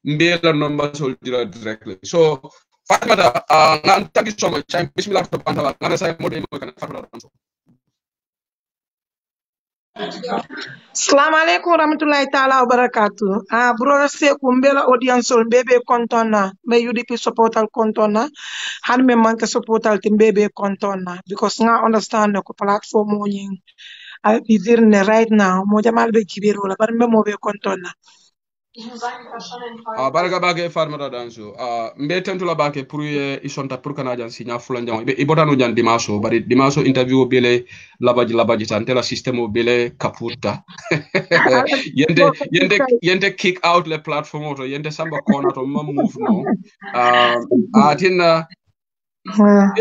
mbela number sol dira directly. So Fatimata, thank you so much. Bismillah to panta ngana say mo de mo kana Fatimata. Assalamu alaikum warahmatullahi ta'ala wabarakatuh. Brother Seku mbela audience ol mbebe kontona me UDP supportal kontona han me manke supportal ti mbebe kontona because nga understand ko platform mo nying bizirne right now mo jamal be kibiro la bar me mo be kontona. Baraga bage Fatimata danso. Mbe tentula bake pour isonta pour kana jan signa fulanjang be ibotano jan dimaso interview bele labaji tantela system bele kaputa. yente kick out le platform auto yente samba corner to move no atina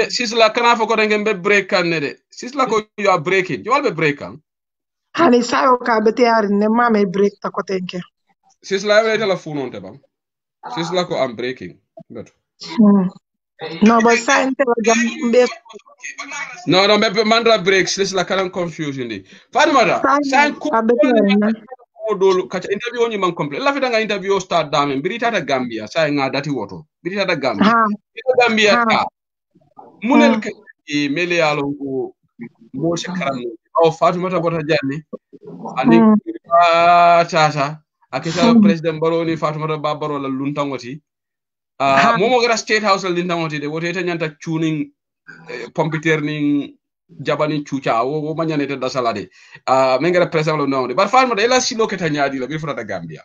sisla kana foko ngem break kan de sisla ko you are breaking you all be break kan hani sayo ka bete yar ne mame break ta ko tenke sisla e telephone on te bam sisla ko I'm breaking but no but sign te mbe no me mandra break sisla kan confusion di Fatimata sign ko dolu kacha interview ni man complete la fita nga interview start dame birita ta Gambia say nga dati woto birita ta Gambia ta munel ke mele yalo ko mo se karam o Fatimata bota janni ani tata akita president baroni Fatimata babaro la luntangoti momo gara state house la luntangoti de wote ta nyanta tuning pompiter ning jabani chucha wo manyane te dasalade mengara president lo no bar Fatimata ela silo ke ta nyaadi la bi fota Gambia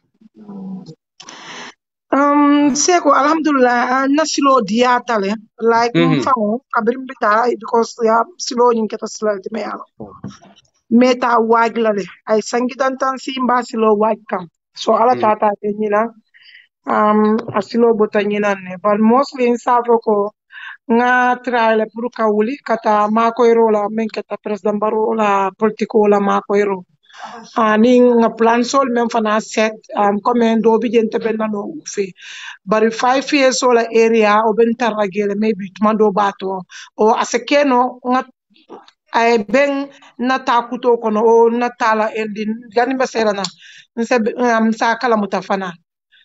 Seko alhamdulillah nasilo diatale like mfano kabrim bita because ya silo nyinketa sila me yalo meta waglale ay sangitan tan simba silo wagkam so ala tata te nyina asilo bota nyina ne but mostly in safoko nga trale pour kawuli kata makoyro la men kata president baro la politiko la makoyro ani nga plan sol men fana set comme do bi jente benna no fi bari 5 years ola area o ben tarragele maybe tumando bato o asekeno nga ay ben natakuto kono o natala endi gani baserana nse sa kala mutafana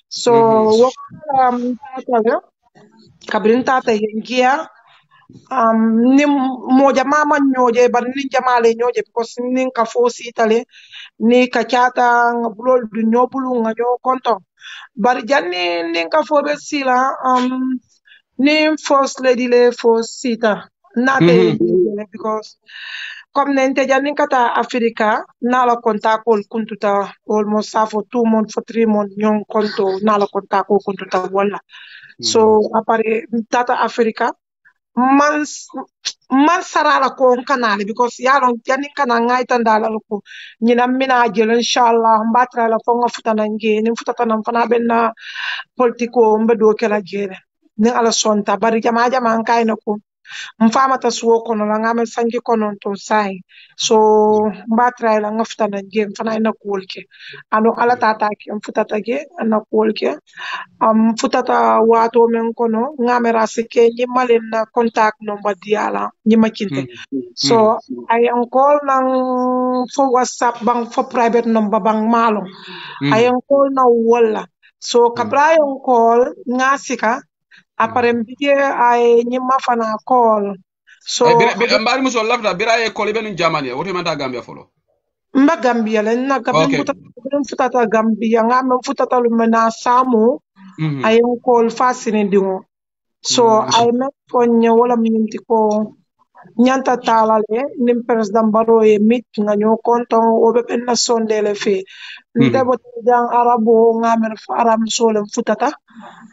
so kabrin tata yengia ni moja mama nyoje bar ni jamale nyoje because nin ka fosi itale ni ka chata ngabulol du nyobulu nga nyo konto bar janni nin ka fobe sila ni first lady le first sita nate because comme nente janni kata Africa nala kontakol kuntuta almost for 2 months for 3 months nyon konto nala kontakol kuntuta wala so apare tata Africa man sarala ko kanale because yaron jani kana ngai tandala ko nyina mina jelo inshallah mbatra la fonga futana ngeni futata nam fana benna politiko mbedo kala jere ni ala sonta bari jama ngai nako mfama ta suwo kono la ngame sangi kono to sai so mbatra la ngaftana ngeni fana ina kolke ano ala tata ki mfutata ge na kolke futata wato men kono ngamera sike nyimalen na contact number diala nyimakinte so I am call nang for WhatsApp bang for private number bang malo I am call na wala so kabra yon call ngasika apare mbije ay nyima fana call so mbari muso lafta bira e call be nun jamani wote manta Gambia folo mba Gambia len na kabin futata Gambia ngam futata lumena samu I am call fascinating dingo so I met konya wala minti ko nyanta talale nim president baro e mit nga nyo konton obe benna sondele fe ndebo jang arabo ngamer aram so le futata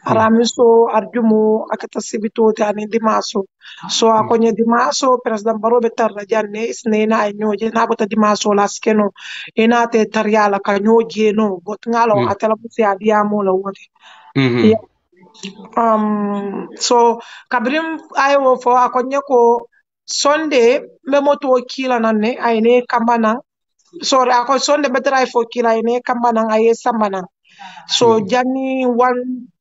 aram so arjumu akata sibito tani dimaso so akonye dimaso president baro be tarra janne isnena ay nyoje na bota dimaso laskeno ina te taryala ka nyoje no bot ngalo atala busi adiamo la wote so kabrim ayo fo akonye ko Sunday me moto kila nanne ayne kambana sorry ako Sunday be drive fo kila ayne kambana aye sambana so jani one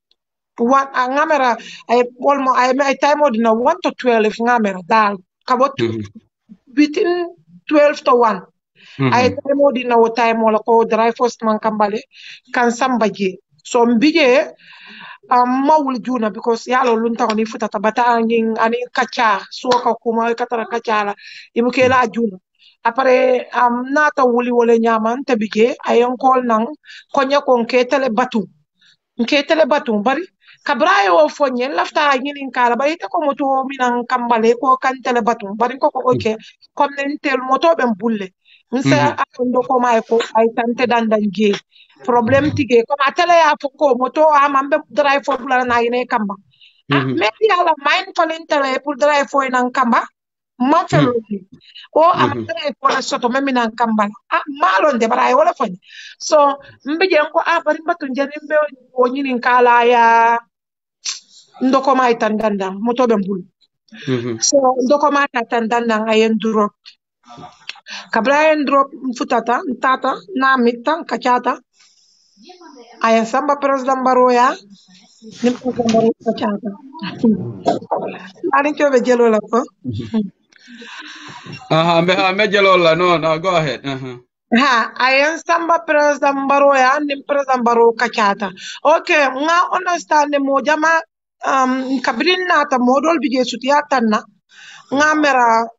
ngamera ay almost ay time odina 1 to 12 ngamera dal kabot between 12 to 1 ay time odina wo time wala ko drive first man kambale kan sambaje so mbije mawul juna because yalo lunta ni futata bata ngin ani kacha suoka kuma katara kachala ibuke la juna apare nata wuli wole nyaman tabije ayon kol nang konya kon ketele batu bari kabrayo o fonye lafta ngin kala bari ta ko moto minan kambale ko kan tele batu bari ko okay comme nentel moto ben bulle nsa ando ko may ko ay tante dandan je problem tige ko atele ya ko moto amambe drive for bula na ine kamba me yalla main falentele pour drive for nan kamba ma felo o amandre ko la soto me minan kamba malon de bara wala fani so mbije ko bari batu njani mbe o nyinin kala ya ndoko may tan dandan moto ben bul so ndoko may tan dandan ayen duro Kabrayan drop futata, tata, na mitan, kachata. Ayan samba president baroya, nim president baro kachata. Anin chobe jelo la ko. Me jelo la, no, go ahead. Ayan samba president baroya, nim president baro kachata. Okay, nga understand mo jama kabrin nata modol bije sutiya tanna. Nga mera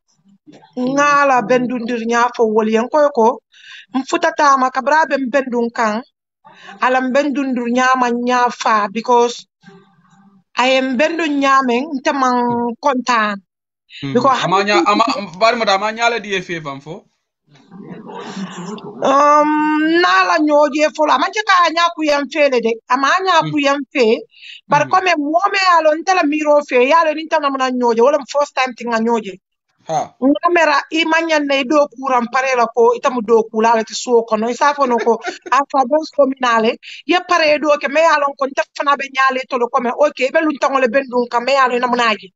ngala bendundir nyafo wol yen koy ko mfutata makabra ben bendun kan alam bendundur nyama nyafa because I am bendun nyamen tamang kontan because amanya bari mada amanya la die fe fo nala nyoje fo la manche ka nya ku yam fele de amanya ku yam fe par comme mo me alon tala miro fe yalo ni tan na nyoje wala first time tinga nyoje ngamera imanya ne do kuram parela ko itamu do kulala ti so kono isafo no ko afa dos communale ya pare do ke me yalon ko tafana be nyale to ko me okay be lun tangole bendun ka me yalo na munaji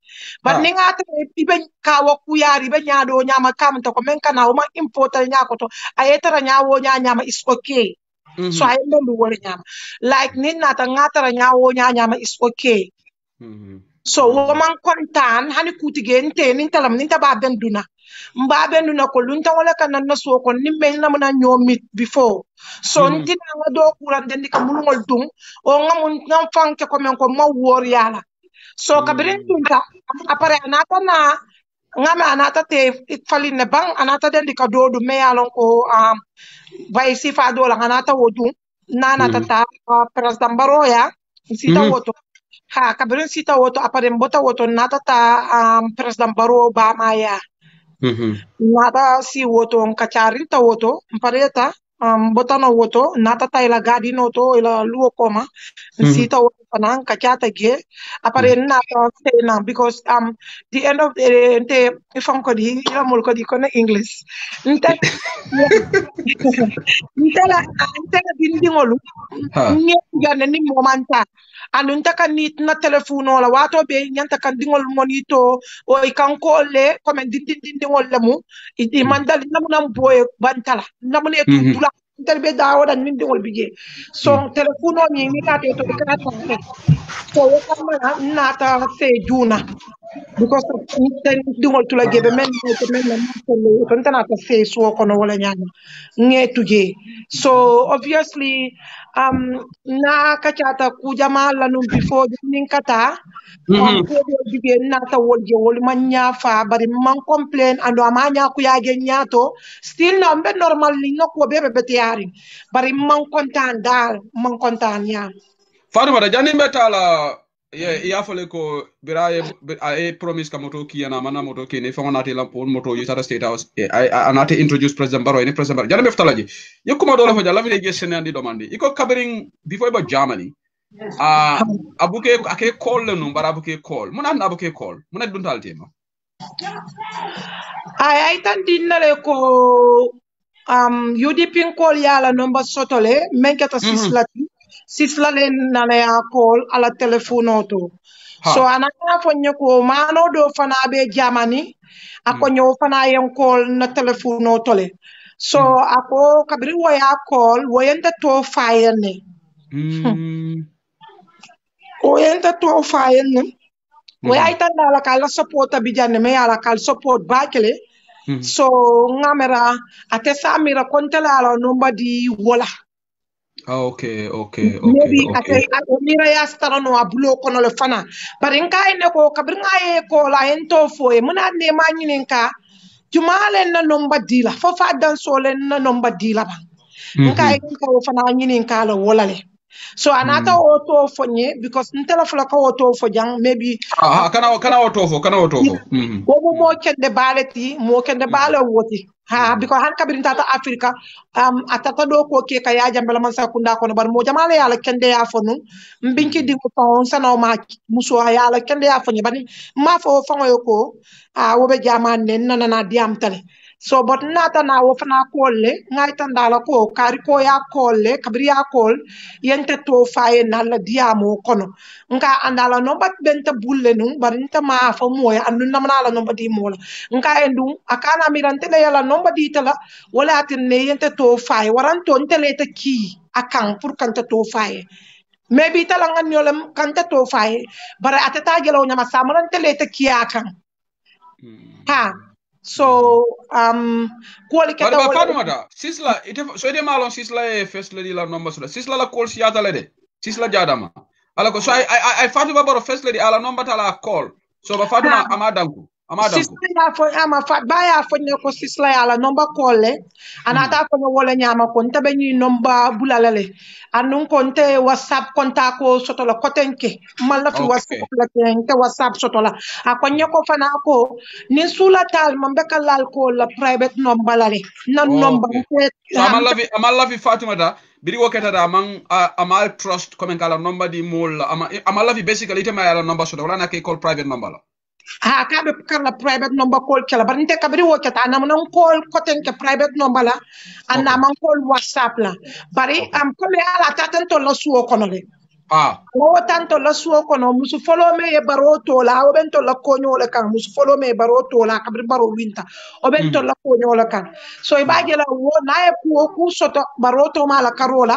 but ni ngata ibe ka wa ku yari be nyaado nyama kam to ko men kana o ma importer nyako to ayetara nyawo nyama is okay so ay ndu wala nyama like ni nata ngata nyawo nyama is okay so woman kontan hani kutige nte nin talam nin taba benduna mba benduna ko lunta wala kan na so ko nimbe na muna nyomit before so ntina nga do kuran den ka mulungol tung o ngamun ngam fanke ko men ko ma wor yala so kabrin tunta apare anata na ngama anata te fali ne bang anata den ka do du me yalon ko vai sifa do la anata wodu nana tata president baroya sita woto kabrin sita woto aparen bota woto natata president baro ba maya nata si woto kacharinta woto pareta bota no woto natata ila gadi no to ila luo koma sita woto panan kachata ge aparen nata sena because the end of the day ifam ko di ila mul ko di ko na english nte ntela dindingolu nge gane ni momanta anunta kan nit na telefono la wato be nyanta kan dingol monito o kan ko le comme dindingol lamu idi mandal namuna boye bantala namune tudula interbe dawo dan min dingol bije so telefono ni kate to kana tan so kama nata se juna because dingol tula gebe men to tana ta se so kono wala nyama ngetuje so obviously na kachata kujama lanum before nin kata dige nata wolje wol manya fa bari man complain ando amanya ku yage nyato still no be normal ni ngoko bebe betiari bari man kontan ya Fatima da jani betala ya fole ko biraye a promise ka moto ki yana mana moto ki ne fa onati lampon moto yu tara state house anati introduce president baro ni president baro jani betala ji yekuma dole fa jalla mi ge senandi domandi iko covering before about Germany abuke ake call le no bara abuke call muna na abuke call muna duntal tema ay tan dinale ko UDP call yala number sotole menketa sislale nale a call ala telefono to so anaka fonye ko mano do fana be Germany akonyo fana yen call na telefono tole so ako kabri waya call woyenta to fire ne woyenta to fire ne waya tan dala kala support abijane me ala kal support bakele so ngamera ate samira kontela ala number di wola Okay. Maybe ate mira ya stara no abulo kono le fana bari nka ene ko kabringa ye ko la ento fo e muna ne ma nyinin ka jumale na nomba dila fo fa dan sole na nomba dila ba nka e ko fana nyinin ka la wolale so anata auto fonye because ntela fula ka auto fo jang maybe kana auto fo wo mo kende baleti mo kende bala woti ha because han kabirin tata africa atata do ko ke kaya jambala man sakunda kono bar mo jamala yala kende ya fonu mbinki di ko sana ma muso yala kende ya fonye bani ma fo fango ko wo be jamane nana diam tale so but nata na wo fana kolle ngai tandala ko kari ko ya kolle kabri ya kol yente to faye nalla diamo kono nka andala no bat benta bulle nu barinta ma fo moya andu namna la no badi mola nka endu akana mirante le yala no badi tala wala atinne yente to faye waranto ntele te ki akan pour kanta to faye maybe tala ngan yolam kanta to faye bara atata gelo nyama samaran tele te ki akan ha so kuoli keta wala Fatoumata sisla ite so ide malon sisla e first lady la number sula sisla la call siata le de sisla jadama ala ko so I Fatouma baro first lady ala number tala call so ba Fatouma amadanku sisla ya fo ama fat baya fo ne ko sisla ya la number call le anata ko wala nyama ko ntabe ni number bulalale anun ko nte whatsapp konta ko soto la kotenke malla fi whatsapp la te whatsapp soto la akonye ko fana ko ni sula tal mambe kalal ko la private number lale na number so amalla fi Fatoumata biri woketa da man amal trust comme kala number di mol amalla fi basically ite ma yala number soto wala na ke call private number la kabe karla private number call kala bar nte kabri woketa na man call koten ke private number la anna man call whatsapp la bari am ko me ala tatanto la suwo kono le o tanto la suwo kono musu follow me e baroto la o bento la konyo le kan musu follow me e baroto la kabri baro winta o bento la konyo le kan so e baje la wo na e ku soto baroto ma la karola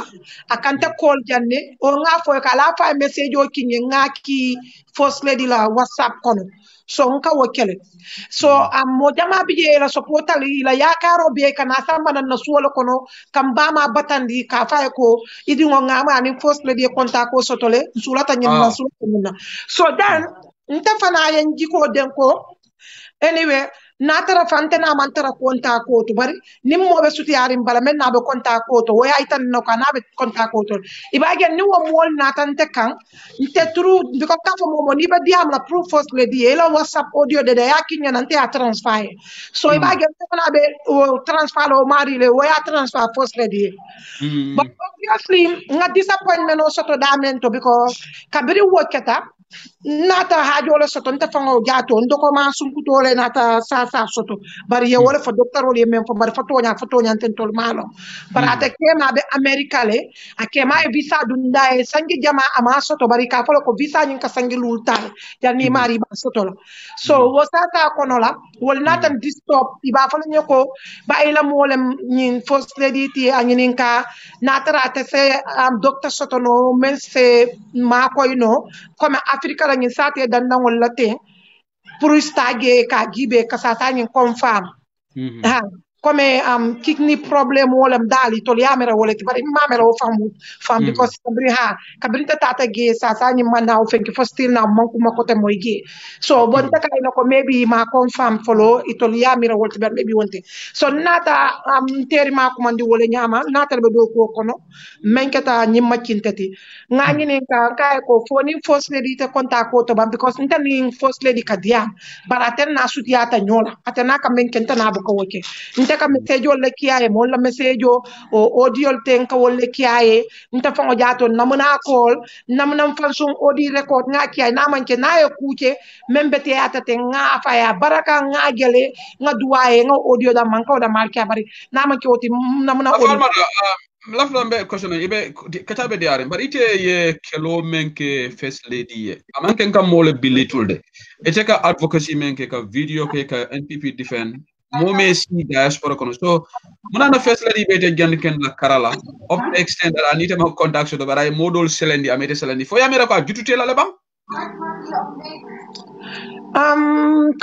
akante call janne o nga fo kala fa message o kinye nga ki first lady la whatsapp kono so nka wokele so mo jama bije la support la yakaro be kana samba na suwolo kono kambama batandi ka fa ko idi ngo ngama ni first lady konta ko sotole sulata nyinna sulata so dan nta fana yen jiko den ko anyway natara fante na mantara konta ko to bari nim mo be suti yarim bala men na be konta ko to waya itan no kana be konta ko to ibage ni wo mol natan te kan nte tru bi ko kafo mo ni be diam la proof first lady ela whatsapp audio de yakin nante a transfer so ibage te kana be transfer lo mari le waya transfer first lady but obviously nga disappointment o soto damento because kabiri woketa nata hajole soto nta fango jato ndoko ma sunkutole nata sa soto bari ye wala fa docteur wala men fa bari fa tonya tentol malo bari ata kema be america le akema e visa dunda e sangi jama ama soto bari ka folo ko visa nyin ka sangi lultal yani mari ba soto la so wo sata kono la wol nata distop iba folo nyoko ba ila molem nyin first lady ti anyinin ka nata rata se docteur soto no men se ma koy no comme afrika la ngi sate dandan wala te pour stage ka gibe ka sata ngi confirm ha comme kidney problem wala dali to yamera wala bari mamera o fam because kabri kabri tata ge sata ngi manna o fenki fostil na manku makote moy ge so bon ta kay ko maybe ma confirm follow itol yamera wala ber maybe wonte so nata teri ma ko mandi wala nyama nata be do ko kono menkata nyi makintati ngani ne ka kay ko foni first lady te konta ko to bam because ntani first lady kadiam baraten na sutiata nyola atana ka menkenta na ko woke ka message wala kiaye mo la message o audio ten ka wala kiaye nta fango jato namuna call namuna fansum audio record nga kiaye na manke na ye kuche membete ata te nga fa ya baraka nga gele nga duwaye nga audio da manka da marke bari na manke oti namuna audio laflambe question ibe katabe diare bari ite ye kelo menke first lady ye amanke kam mole bilitulde ete ka advocacy menke ka video ke ka NPP defend Mome si diaspora kono so munana first lady bete jand ken la karala of the extent that I need to contact so bara modol selendi amete selendi fo yamira ko jutute la lebam Come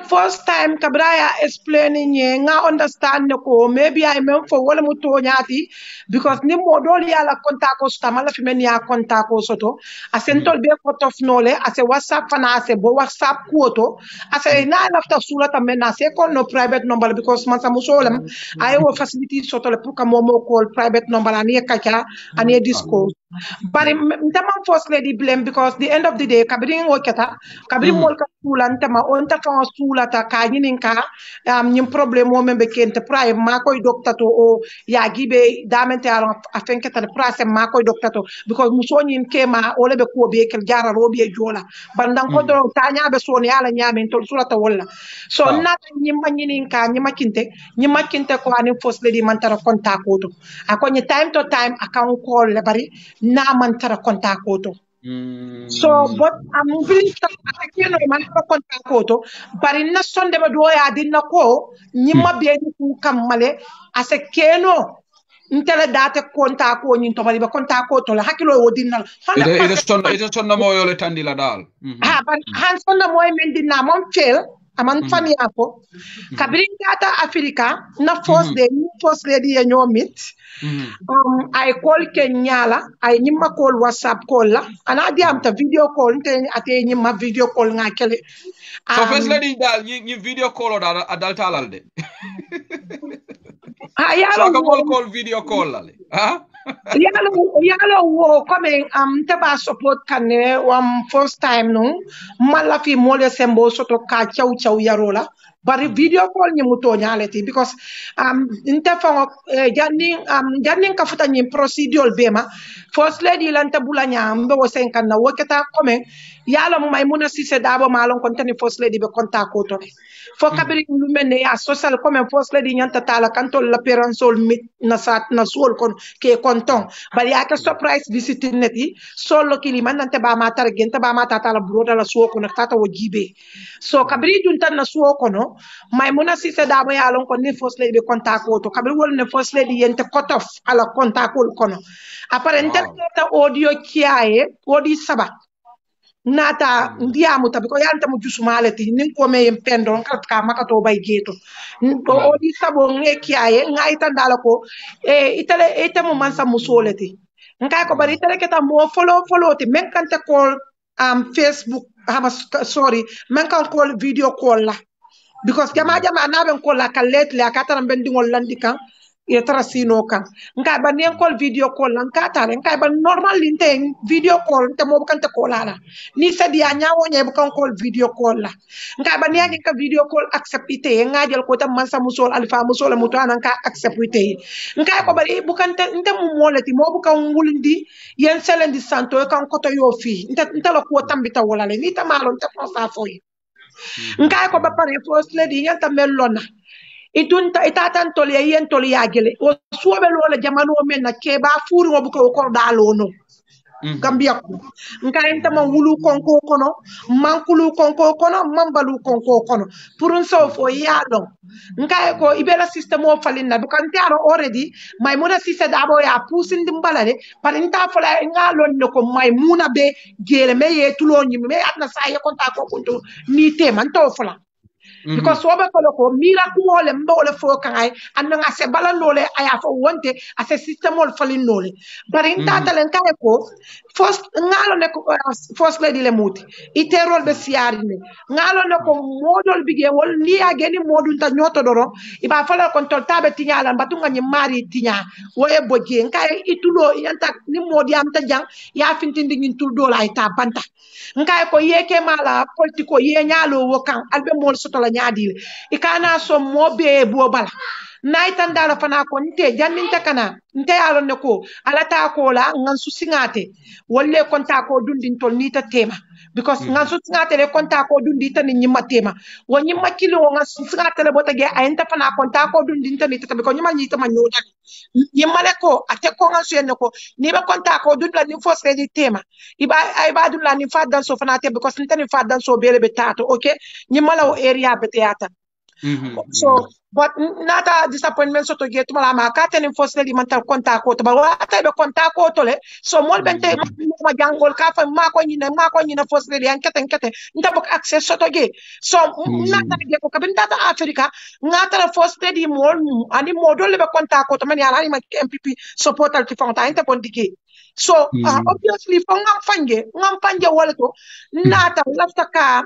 first time kabraya explaining ye nga understand ko maybe I meant for wala mo to nyati because ni modol ya la konta ko stama la fimen ya konta ko soto asentol be ko tof nole ase WhatsApp fana ase bo WhatsApp ko ase na lafta sula tamen na se ko no private number because man sa musolam ay wo facility soto le pour ka momo call private number ani kacha ani disco but ntama first lady blame because the end of the day kabring wokata kabring mol ka sulanta ma on ta fa sulata ka nyinin ka nyim problème mo membe kente praye ma koy doktato o ya gibe damente a fenke tan prace ma koy doktato because muso nyim kema o lebe ko be kel jara robi e jola bandan ko do ta nyaabe so ne ala nyaamen to sulata wala so na nyim ma nyinin ka nyima kinte ko ani first lady man tara konta ko to akonyi time to time account call le bari na man tara konta ko to so but I'm moving to man tara konta ko to bari na sonde ba do ya dinna ko nyima be ku kamale ase keno ntele date konta ko nyin to bari ba konta ko to la hakilo wo dinna ite sonna mo yole tandila dal ha ban han sonna mo men dinna mom fel aman fani ako kabrin kata Africa na first lady ya nyomit I call Kenyala I nyima call WhatsApp call la ana di am ta video call te ate nyima video call nga kele so first lady dal ni video call dal adal talal de so call video call la le ha yalo wo comme taba support kane first time no mala fi mole sembo soto ka chaw yarola bari video call ni muto nyaleti because nte fango janning ka futa ni procedure bema first lady lanta bulanya mbe wo senkan na woketa comme yalo Maimuna Sise dabo malon kontani first lady be konta ko to fo kabiri lumene ya social comme first lady nyanta tala kanto la parensol mit na sat na sol kon ke konton bari aka surprise visit neti solo kili man nante ba mata genta ba mata tala broda la suo kono tata wo jibe so kabiri dun tan na suo kono Maimuna Sise dabo yalon kon ni first lady be konta ko to kabiri wol ne first lady yente kotof ala konta ko kono apare ta audio kiaye odi saba nata ndiamu tabiko yanta mu jusumaleti nin ko me pendo ka makato bay geto to odi sabo ngeki aye ngaita dala ko itale mu mansa musoleti ngai ko bari itale keta mo follow ti men kante call Facebook sorry men kan call video call la because jama na ben call la kalet la katara ben dingol landika yetara sino kan ngai ba nen call video call lan katare ngai ba normal linte video call te mo kante call ala ni sadi ya nyawo nye bu kan call video call la ngai ba nen ka video call accepte ngajel ko tam mansa musol alfa musol muto anan ka accepte ngai ko bari bu kante nte mu molati mo bu kan wulindi yen selendi santo kan koto yo fi nte la ko tambita wala le ni tamalo nte ko sa foy ngai ko ba pare first lady yanta melona itunta itatan toli yen toli yagele o suobe lola jamano men na keba furi ngo buko ko dalo no gambia ko nka enta ma wulu konko kono mankulu konko kono mambalu konko kono pour so fo yalo nka ko ibela system o falinna du kan tiaro already Maimuna Sise dabo ya pusin dimbalale parinta fola ngalon ne ko Maimuna be gele me ye tulo nyi me atna sa ye konta ko kunto ni te man to fola because wobe ko mira ko le mbole fo kan anda ngase balandole aya fo wonte ase system ol falin nole bari tata len kay ko first ngalo ne ko first lady le muti iterol be siari ne ngalo ne ko modol bige wol ni ageni modul ta nyoto doro iba fala kon tol tabe tinyala batunga ni mari tinya woye boje kay itulo yanta ni modi am ta jang ya fintindi ngin tul dola ay ta banta nkay ko yeke mala politiko ye nyalo wokan albe mol soto la nyaadile ikana so mobe bo bala naitan dala fana ko nte janninta kana nte yalo ne ko alata ko la ngan su singate wolle konta ko dundin tol nita tema because ngan su singate le konta ko dundi tan nyima tema wo nyima kilo ngan su singate le botage ayenta fana konta ko dundin tan nita ko nyima nyita ma nyoda nyima le ko ate ko ngan su yen ko ni ba konta ko dundla ni fos di tema iba ay ba dundla ni fa dan so fana te because nita ni fa dan so bele be tato okay nyima la o area be teata So but nata disappointment soto ge tumala ma ka tenen fosle man tal contact ko to ba wa tay be contact ko to le so mol bente ma jangol ka fa ma ko nyina fosle yan keten nda bok access soto ge so nata ge ko kabin data africa ngata fosle di mol ani modol le be contact ko to man yana ma MPP support al ti fonta inte bon digi so obviously fo ngam fanje wala to nata lafta ka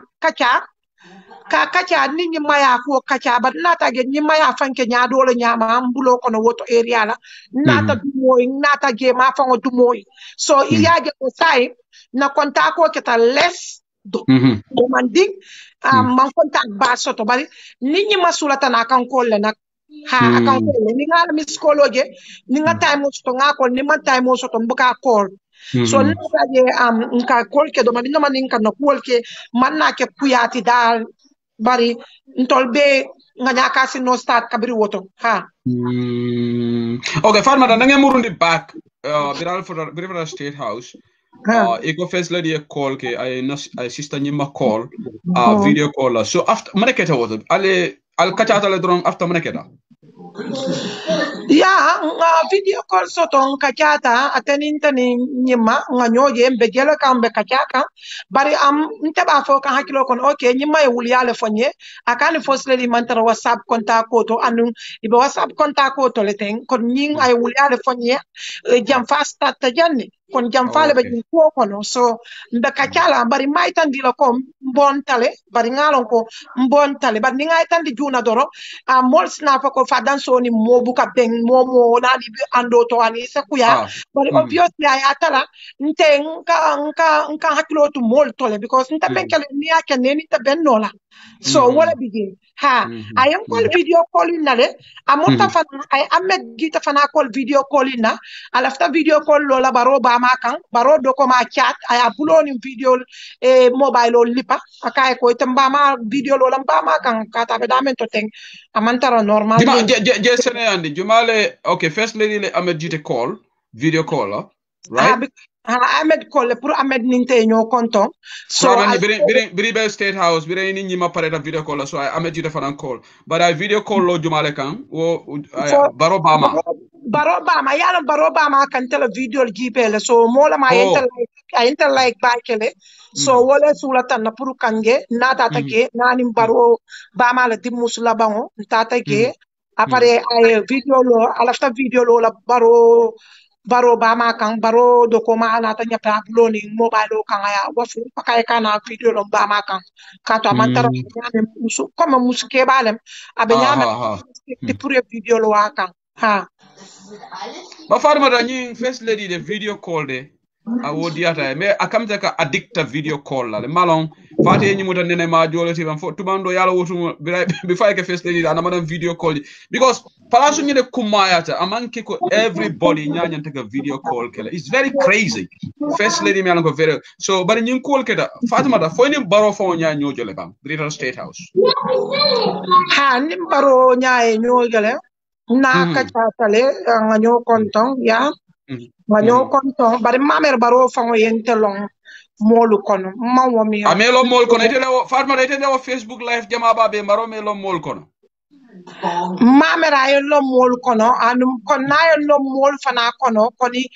kacha ni maya ko kacha but nata ge ni maya fanke nya dole nya ma mbulo kono woto area la nata dumoy nata ge ma fango dumoy so iya ge ko sai na konta ko keta less demanding man contact ba soto bari ni masula tan akan ko le nak ha akan ko le ni ngala miskologe ni nga time soto nga ko ni man time soto mbuka call so nata ge nka call ke do man no man nka no call ke man na ke kuyati dal bari ntolbe nga nyaka no start kabiri woto ha okay farma da ngeen murundi back biral for State House ego first lady a call ke ay sister nyima call video call so after maneketa woto al kachata le dron after maneketa video call soto kachata ateninta ni nyima nga nyoje mbegela kambe kachaka bari ntaba fo kan hakilo kon okay nyima e wulyale fonye akani fosle mantara WhatsApp contact ko to anu ibe WhatsApp contact ko to leten kon nying ay wulyale fonye jam fasta tajanni kon jam fale be ko kono so mbe kachala bari maitan dilo ko mbontale bari ngalon ko mbontale bari ngay tan di juna doro mol sna fa ko fadan so ni mobu ka ben momo nani bi ando to ani sekuya bari obviously ay atala nte nka hakilo to mol tole because nta ben kale ni akene ni ta ben nola so wala begin I am call video calling nale amonta fa ay amet gita fana call video calling na alafta video call lola baro ba makan baro do ko ma chat ay upload video mobile lipa akay ko tamba ma video lola ba makan kata be damen to teng amantara normal je sene andi jumale okay first lady le amet gita call video call right Ahmed Kole pour Ahmed ninte ñoo konton so biri be State House biri ni ñima pareta video call so Ahmed jita fanan call but I video call lo jumale kan wo baro bama yala baro bama kan tele video jipele so mola ma inter like bakele so wala sulatan na pour kange na tata ke nani baro bama la dimus la bango tata ke apare ay video lo alafta video lo la baro bama kan baro do ko ma ana tanya pa uploading mobile kan aya wafu pakay kana video lo bama kan kato amantara nyame musu comme musike balem abe nyame ti pour video lo kan ba farma da ñi first lady de video call de a wodiata mais akamta ka addicta video call la malon fate ñi muta nene ma joloti ban fo tubando yalla wotu bi fay ke first lady ana madam video call because palasu ñi de kumayata amanke ko everybody ñañante ka video call kala it's very crazy first lady mi ko very so bari ñi call keda fatima da fo ni baro fo ña ñojole kam British State House ni baro ñaaye ñojole na kachatale nga ñoo konton ya nga ñoo konton bari mamer baro fango yentelong molu kono mawo mi amelo mol kono ite lewo fatma ite lewo Facebook live jama babe maro melo mol kono mamera yello mol kono anum kon na yello mol fana kono koni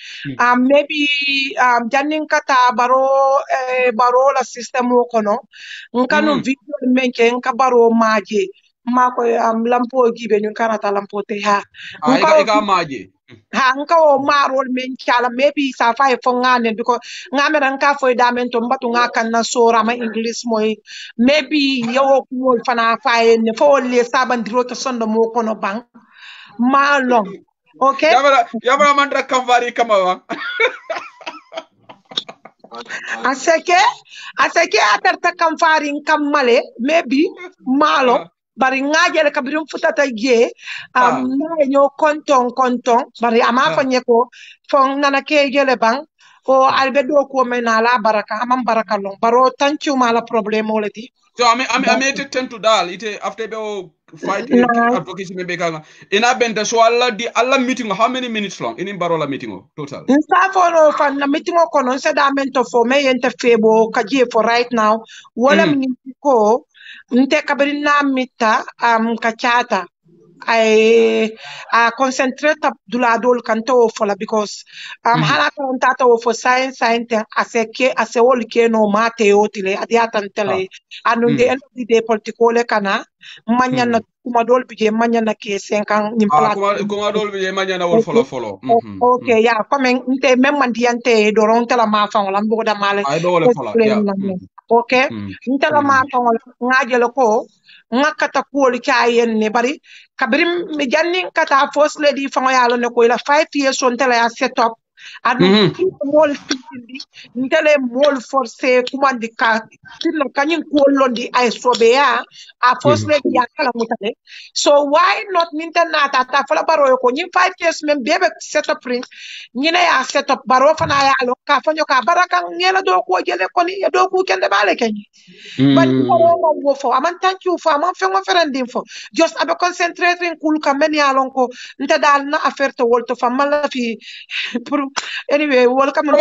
maybe janning kata baro la system kono nkanu video menke nka baro maje mako lampo gibe ñun kanata lampo te nka maje nka o marol men kala maybe sa fa fo ngane because ngame ran ka fo damen to mbatu ngakan na sora ma English moy maybe yo ko fana fa ne fo le sabandiro to sondo mo kono bang malong okay yabara mandra kamvari kamawa aseke atarta kamfari kamale maybe malo bari ngajele kabirum futata je na ñoo konton bari ama fanye ko fon nana ke jele bang o albe do ko mena la baraka amam baraka long baro tanchu mala problème olati so ame tend to dal ite after be fight advocacy me bekanga ina benta so alla meeting how many minutes long in baro la meeting total nsa for fan na meeting ko non se da mento for me yente febo kaje for right now wala mi ko nte kabiri na mita kachata I concentrate dula dol kanto fola because hala tata wo for science ase wol ke no mate otile adiata ntele anu the end of the day political kana manya na kuma dol bije manya na ke senkan nimpala kuma dol bije manya na wol follow okay yeah comme nte même mandiante doron tala ma fa wala mbo da male ay do wala follow yeah okay ntala ma fa wala ngajelo ko ngakata kuoli chayen ne bari kabrim mi jannin kata first lady fango yalo ne ko ila 5 years on tele a set up adu mol fitindi ntele mol forcé kumandi ka tilla kanyin kuolondi ay sobeya a first lady ya kala mutale so why not nintana tata fala baro ko nyin 5 years mem bebe set up ring nyine ya set up baro fana ya lo ka fanyo ka baraka ngela do ko jele ko ni do ku kende bale kenyi but wo fo aman thank you for aman fengo ferendim fo just abe concentrating kul kamen ya lon ko nta dal na affaire to wolto fa mala fi anyway welcome to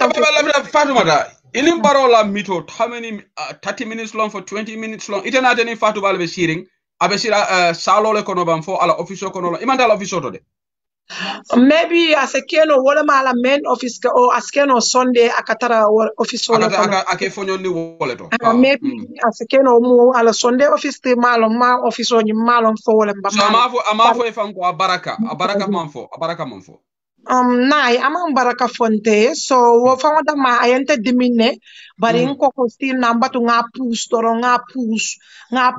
Fatumata ilim barola mito how many 30 minutes long for 20 minutes long itena teni Fatou Balbe sharing abe sira salole kono bam fo ala office kono imanda ala office to de maybe asekeno wala mala main office o askeno Sunday akatara office wala ake fonyo ni wala to maybe asekeno mu ala Sunday office te malom ma office o ni malom fo wala ba so amafo e fanko abaraka manfo nai amang baraka fonte so wo fango da ma ayente dimine bari ko still namba to nga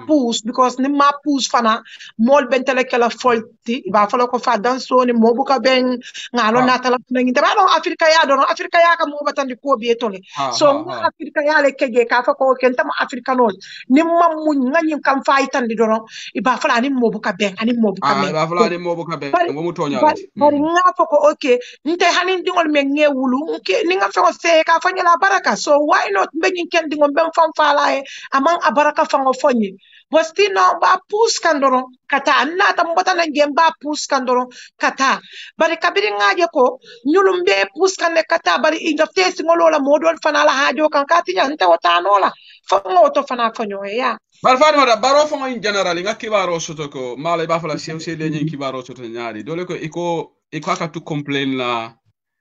push because ni ma push fana mol bentele kala folti ba falo ko fa dan so ni mo buka ben nga lo na tala ngi te ba no Afrika ya ka mo batandi ko bi etole so Afrika ya le keje ka fa ko kenta mo Afrika no ni mam mu ngani kam fa itandi dono iba fala ni mo buka ben ani mo buka ben ba fala ni mo buka ben mo mu tonya bari nga fa ko okay nte hanin dingol me ngewulu nke ni nga fengo se ka fanya la baraka so why not mbegin ken dingol ben fam fala e amang abaraka fango fonyi bosti no ba pus kandoro kata na ta mbota na ngem ba pus kandoro kata bari kabiri ngaje ko nyulum be pus kande kata bari inga tesi ngolola modol fana la hajo kan katinya nte wotanola fango to fana fonyo ya bar Fatumata baro fango in general nga kibaro soto ko mala ba fala sew lenyi kibaro soto nyaari dole ko iko aka tu complain la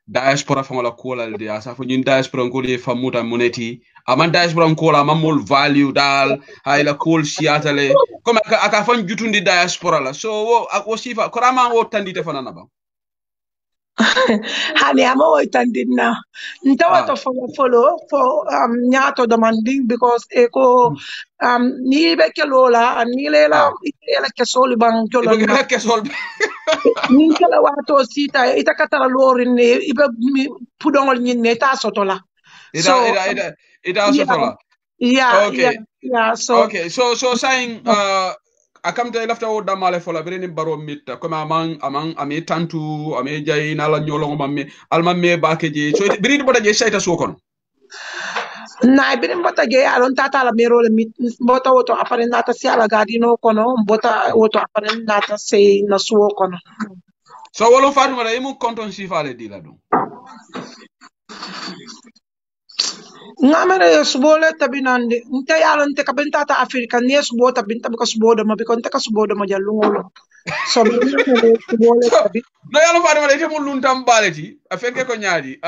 diaspora fango la kola de asa fo nyin diaspora ngoli famuta moneti aman diaspora ngola mamol value dal hay la kol siatale comme aka fan jutundi diaspora la so wo sifa korama wo tandite fanana ba hani ama wo tandina ntawa to follow for nyato demanding because eko ni be kelola ni lela kesol bang jolo na kesol ni kala wato sita ita katara lorin ne ibe pudongol nyinne ta sotola ita sotola so saying akamta lafta o damale fola bereni baro mitta comme ami tantu ami jay nala nyolongo mamme almamme bakeje so bereni boda je sayta sokon na birin bota ge alon tata la mero le bota woto apare nata si ala gadino kono bota woto apare nata se na suwo kono so wolo Fatumata imu konton sifale dila dum ngamere subole tabinande nte yalon te kabenta ta Afrika ni subo tabinta ko subo do mabi kon te ka subo do ma jallungolo so no yalo Fatumata ite mun luntam baleti afenke ko nyaadi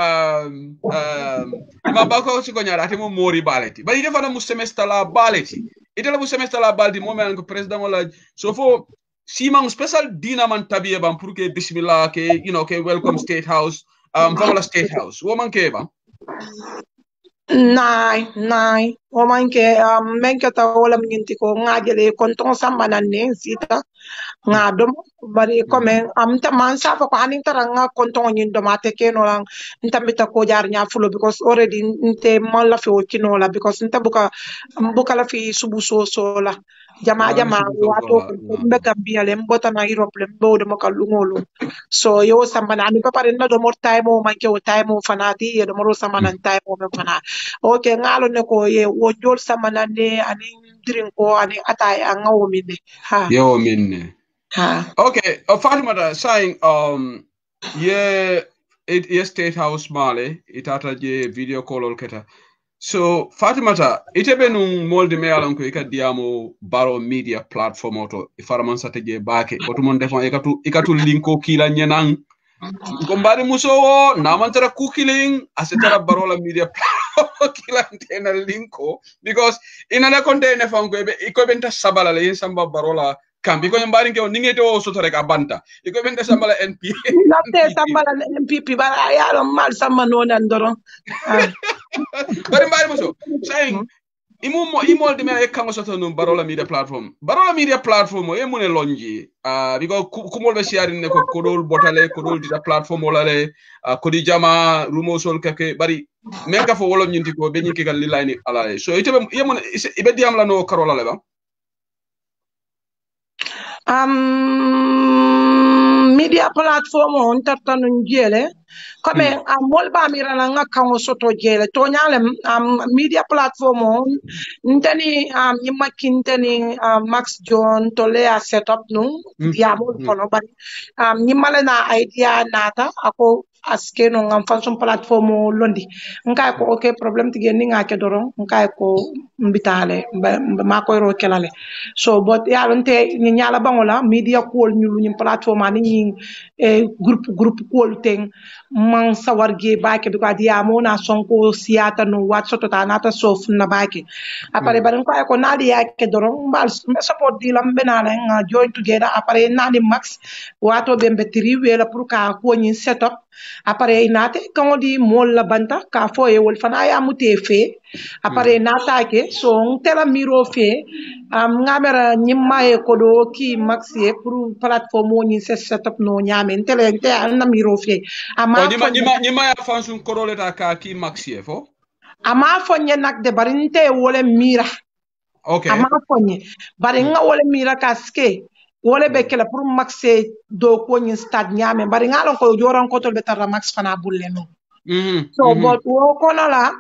ma ba ko si ko nyaada ate mo mori baleti ba ite fana mu semestre la baleti ite la mu semestre la baleti mo men ko president wala so fo simang special dina man tabiye bam pour que bismillah ke ke welcome state house famala state house wo man ke ba nai o manke menke ta wala minti ko ngajele konton sambana ne sita ngadom bari comme ta man sa ko hanin taranga konton nyin do mate ke no lang ntamita ko jar nya fulo because already nte man la fi okino la because nta buka la fi subu so la jama wato mbe gambia le mbota na europe le mbo de makalungolo so yo sambana ni pare na do mor time o manke o time o fanati e do mor sambana time o me fana okay ngalo ne ko ye wo jol samana ne ani drink ko ani atay a ngawo minne ha yo minne ha okay Fatumata saying ye state house male itata je video call ol keta So Fatimata, ite be nun molde me alan ko ikadiamo Baro Media platform auto ifaraman sateje bake oto mon defon ikatu linko kila nyenan ngombari musowo namantara kukiling asetara Barola Media platform kila tena linko because inana container fanko iko benta sabala le samba Barola kambi ko mbari ngew ningete o soto rek abanta iko benta sambala NP natte sambala MPP bara yalo mal samba nonan doron bari mbari muso saying imol de me kango soto no Barola Media platform e mune lonji because kumol be sharing ne ko kodol botale kodol dita platform wala le kodi jama rumo sol kake bari men ka fo wolo nyinti ko be nyiki gal lilayni ala so ite be yemune ibe diam la no karola le ba media platform on tartanu jele comme mol ba mi rana nga kango soto jele to nyale media platform on ntani nyima kintani Max John to le a setup no diamol kono bari nyima le na idea nata ako aske no ngam façon platform londi nka ko okay problem tige ni nga ke doron nka ko mbitale ma ko ro kelale so but ya lonte ni nyala bangola media call ñu ñu platform ani ñi groupe call teng man sawarge baake bi ko dia mo na sonko siata no wat soto ta nata sof na baake apare baran ko nadi ya ke doron mbal support di lam benala nga join together apare nadi max wato be mbetri wela pour ka ko ñi setup apare inate kan di mol la banta ka fo e wol fana ya muté fe apare nata ke so tela miro fe ngamera nyimma e kodo ki max e pour platform ñi setup no ñame tele te na miro fe ama nyima ya fansun korole ta ka ki max e fo ama fonye nak de barinte wole mira okay ama fonye bari nga wole mira kaske wole be kala pour max do ko ñi stade ñame bari nga lon ko joran ko tol be tar max fana bulle no so but wo kono la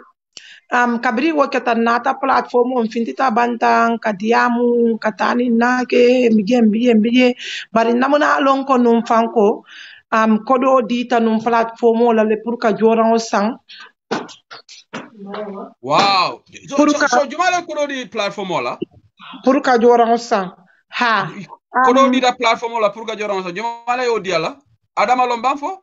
kabri wo keta nata platform on fintita bantan kadiamu katani nake mbiye bari namuna lon ko num fanko kodo dita num platform la le pour ka joran o sang wow so jumala kodo di platform la pour ka joran o sang ha kodo di da platform la pour ka joran o sang jumala yo diala adama lomban fo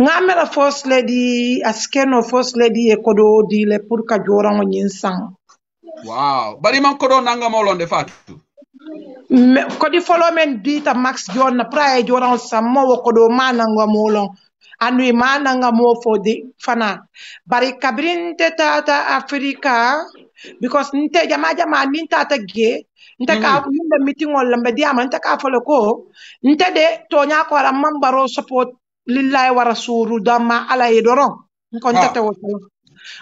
ngamela first lady askeno first lady e kodo di le pour ka joran o nyin sang wow bari man kodo nanga mo londe fatu kodi follow men dita max john na praye joran sang mo kodo mananga mo lon anui mananga mo fo de fana bari kabrin tata africa because nte jama ninta ta ge nte ka nde meeting wala mbe diama nte ka folo ko nte de to nya ko ra mambaro support lillahi wa rasulu dama ala yedoron nko nte ta wala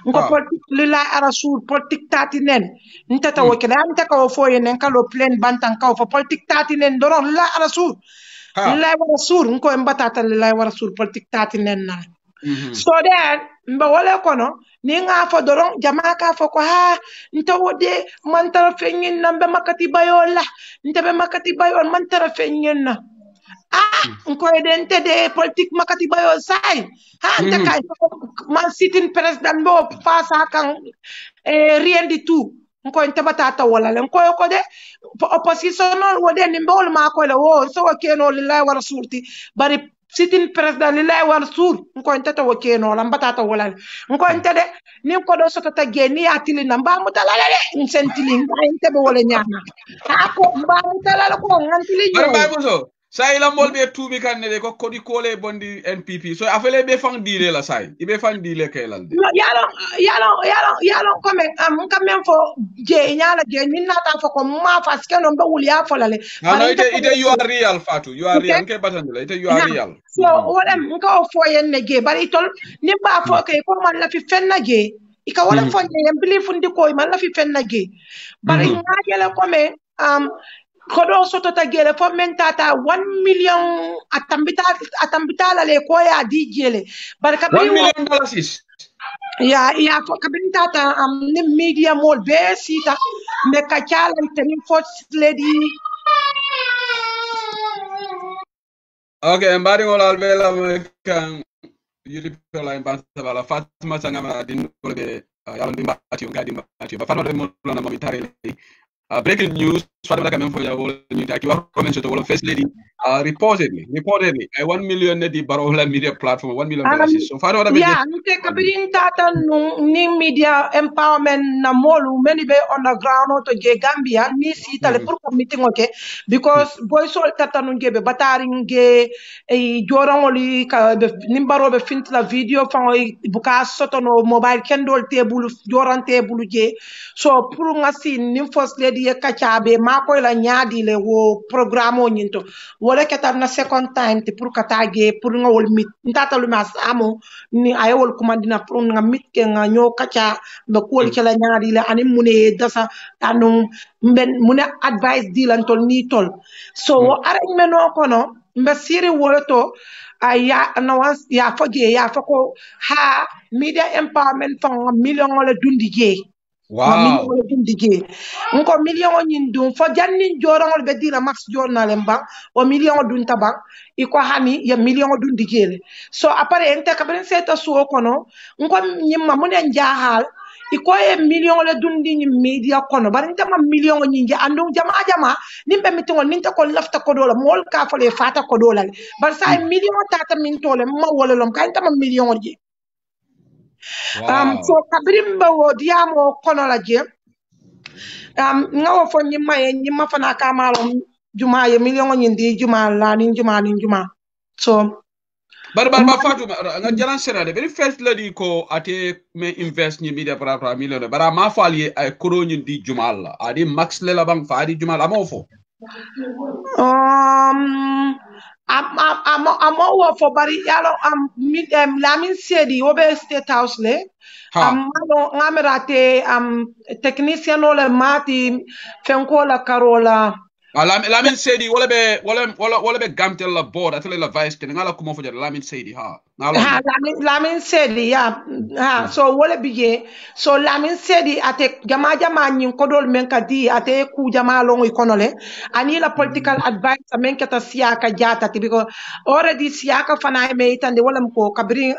nko politique lillahi wa rasul politique tati nen nte ta wala nte ka fo yenen ka lo plein bantan ka fo politique tati nen doron lillahi wa rasul lillahi wa rasul nko mbatata lillahi wa rasul politique tati nen na so then mba wala kono ni nga fo doron jama ka fo ko ha nta wode man tara fenyin nambe makati bayola nta be makati bayon man tara fenyin na nko edente de politique makati bayo sai ha nta kay man sitting president bo fasa kan rien du tout nko nta batata wala len ko de opposition non wode ni mbol ma ko le wo so keno lillahi wa rasulti bari sitting president lillahi wa rasul nko nta to keno la batata wala nko nta de ni ko do soto ta geni atili na mba mutala le nsentili nta be wala nyama ha ko mba mutala ko ngantili nyo say la mol be tubi kan ne ko kodi kole bondi NPP so afele be fang dile la say ibe fang dile kelal de yalo comme quand fo je nyala je min nata fo ko ma fas ke no be wul ya fo lale ite you are real fatu you are real ke batandela ite you are real so wala nka fo yen ne je bari tol ni ba fo ke ko man la fi fenna je ika wala fo ne bili fundi ko man la fi fenna je bari ngajele comme kodo soto ta gele fo men tata 1 million atambita la le ko ya di gele barka $1 million ya fo kabin tata ni media mol be sita me ka chalan tani first lady okay mbari wala albela kan yuli pela in Bansabala Fatima Sangama didn't yalan dimba ati ngadi ati ba Fatima mo na mo mitare breaking news Fatima Kame for ya wol ni taki wa comment to wol first lady reportedly 1 million di Barola media platform $1 million so Fatima yeah nte kabirin tata ni media empowerment na molu many be on the ground to je Gambia ni sitale pour ko meeting okay because boy sol tata nun gebe batari nge e jorangoli ka nimbaro be fintla video fa buka sotono mobile kendol table joran table je so pour ngasi nim first lady e kachabe mako la nyaadi le wo programme o nyinto wala ketar na second time te pour katage pour ngawol mit ntata lu mas amo ni ayol kumandina pour nga mit ke nga nyo kacha be ko ci la nyaadi le ani mune dasa anu mben mune advice dilantol ni tol so arañ meno kono mbe siri woloto ya nawans ya foje ya fako ha media empowerment fa million wala dundi je wow million wala dundi je nko million nyin dum fo janni jorangol be dina max journal mba o million dun tabak iko hani ya million dundi je so apare ente kabren seta so kono nko nyimma munen jahal iko e million le dundi ni media kono bari tama million nyingi andu jama nimbe mitingo ninta ko lafta ko dola mol ka fole fata ko dola bar sa million tata min tole ma wala lom kan tama million ji so kabrimba wo diamo kono la je ngawo fo nyimma fana ka malo juma ye million nyindi juma la ni juma so But Fatou nga jalan serade very first lady ko ate me invest ni media para million bara ma fali ay koro ni di jumal adi max le la bang faadi jumal amofo amo fo bari yalo lamin sedi wobe state house le ngamerate technician ole mati fenko la karola Lamin Sedi wala be gamtel la board atele la vice ken ngala ko mo fo Lamin Sedi Lamin Sedi so wala bije so Lamin Sedi ate jama nyin ko dol men kadi ate ku jama longo ikonole ani la political advice men kata siaka jata because already siaka fana me itande wala ko kabri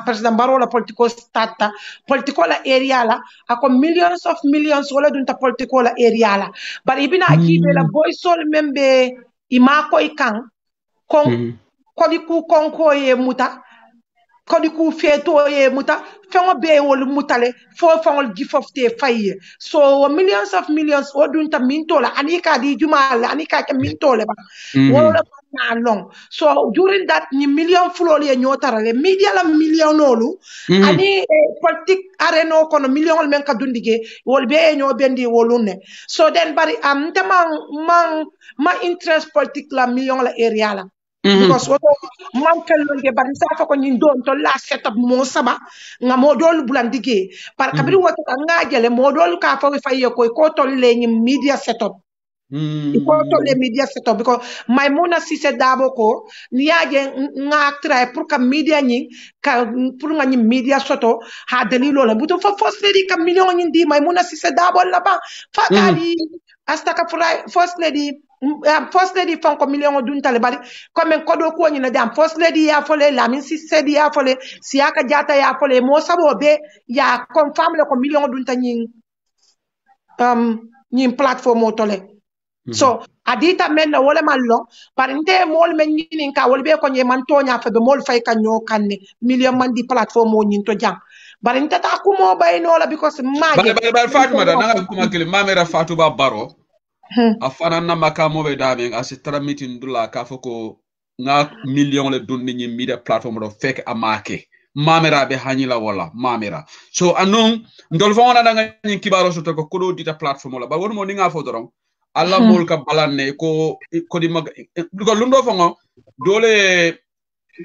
president Barrow la political stata political area la ako millions wala dunta political area la but ibina akibe la boy sol membe imako ikan kon kodi ku konko ye muta kodi ku feto ye muta fengo be wol mutale fo fangol gifofte faye so millions o dunta mintola anika di jumala anika ke mintola ba wala na long so during that ni million flow ye nyotara le media la million nolu ani politique areno kono million men ka dundige wol be nyo bendi wolune so then bari am ma interest politique la million la area la because woto man kellonde bari sa fa ko ni don to la setup mo saba nga modol bulandige par kabiri woto nga jele modol ka fa faye ko to le ni media setup ko to le media setup because Maimuna Sise Dabo ko ni yaje nga try pour ka media ni ka pour nga ni media soto ha dalilo la buto fa first lady ka million ni di Maimuna Sise Dabo la ba fa kali astaka first lady fanko million dun tale bari comme kodo ko ni na jam first lady ya fole Lamin Sise ya fole siaka jata ya fole mo sabo be ya confirm le ko million dun tanyin ni platform o tole so adita men na wala mallo parinte mol men ni ka wol be ko nye man tonya fa be mol fay ka nyo kanne million man di platform o nyin to jam barinte ta ko mo bay no la because maaje bar Fatou da nga kuma kile mamera Fatou ba baro afana na makamo be dame asitra meeting dula ka foko nga million le dundi ni media platform do fek amake mamera be hanyila wala mamera so anon ndol fa wona nga ni kibaro so to ko kodo dita platform la ba won mo ni nga fo doron alla mol ka balanne ko di mag ko lundo fango dole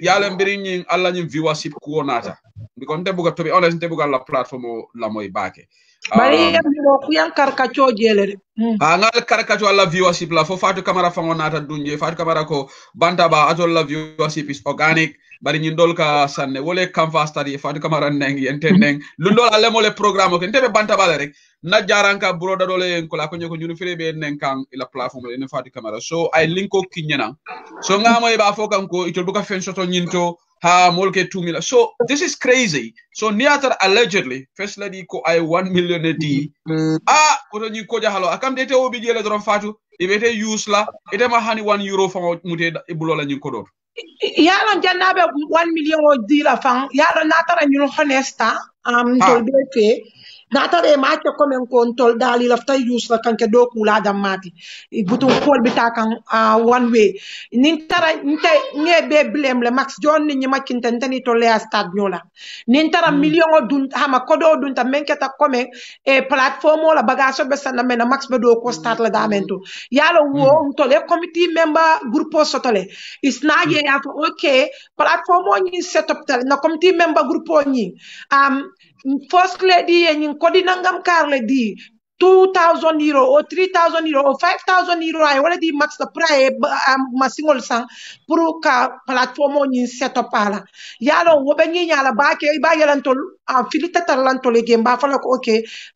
yalla mbiri ñi alla ñi viewership ko nata because nte buga to be honest nte buga la platform la moy baake bari mo ku yan karkacho jele ngal karkacho alla viewership la fo Fatou Camara fango nata dunje Fatou Camara ko banta ba atol la viewership is organic bari ñi ndol ka sanne wole canvas study Fatou Camara neng yente neng lundo la le programme ko nte be banta ba rek na jaranka broda dole ko la ko nyoko nyunu fere be nen kan ila platform le Fatou Camara so ay linko kinyana so ngamo e ba fo kan ko itol buka fen soto nyinto ha molke 2 million. So this is crazy. So niatar allegedly first lady ko ay 1 million di koto ni ko jahalo akam dete obi jele doron fatu ibete use la ite ma hani 1 euro fa mute ibulola ni ko do yalo jannabe 1 million o dila fan yalo natara ñu honesta tolbete natare ma ci comme ko tol dali lafta use la kanke do kula damati butum pol bita kan one way nin tara nte ngebe blem le max jon ni makinte tani to le stade nyola nin tara million o dun hama kodo dun ta menketa comme e platform la bagaso be sanna mena max be do ko start la damento yalo wo to le committee member groupe sotole isnaje ya okay platform o ni setup tel na committee member groupe ni first lady and kodi nangam karle di 2,000 euro or 3,000 euro or 5,000 euro I already max the price ma single sang pour ka platform on set up ala yalo wo be nyala ba ke ba yalantol filita talantol e gemba fala ko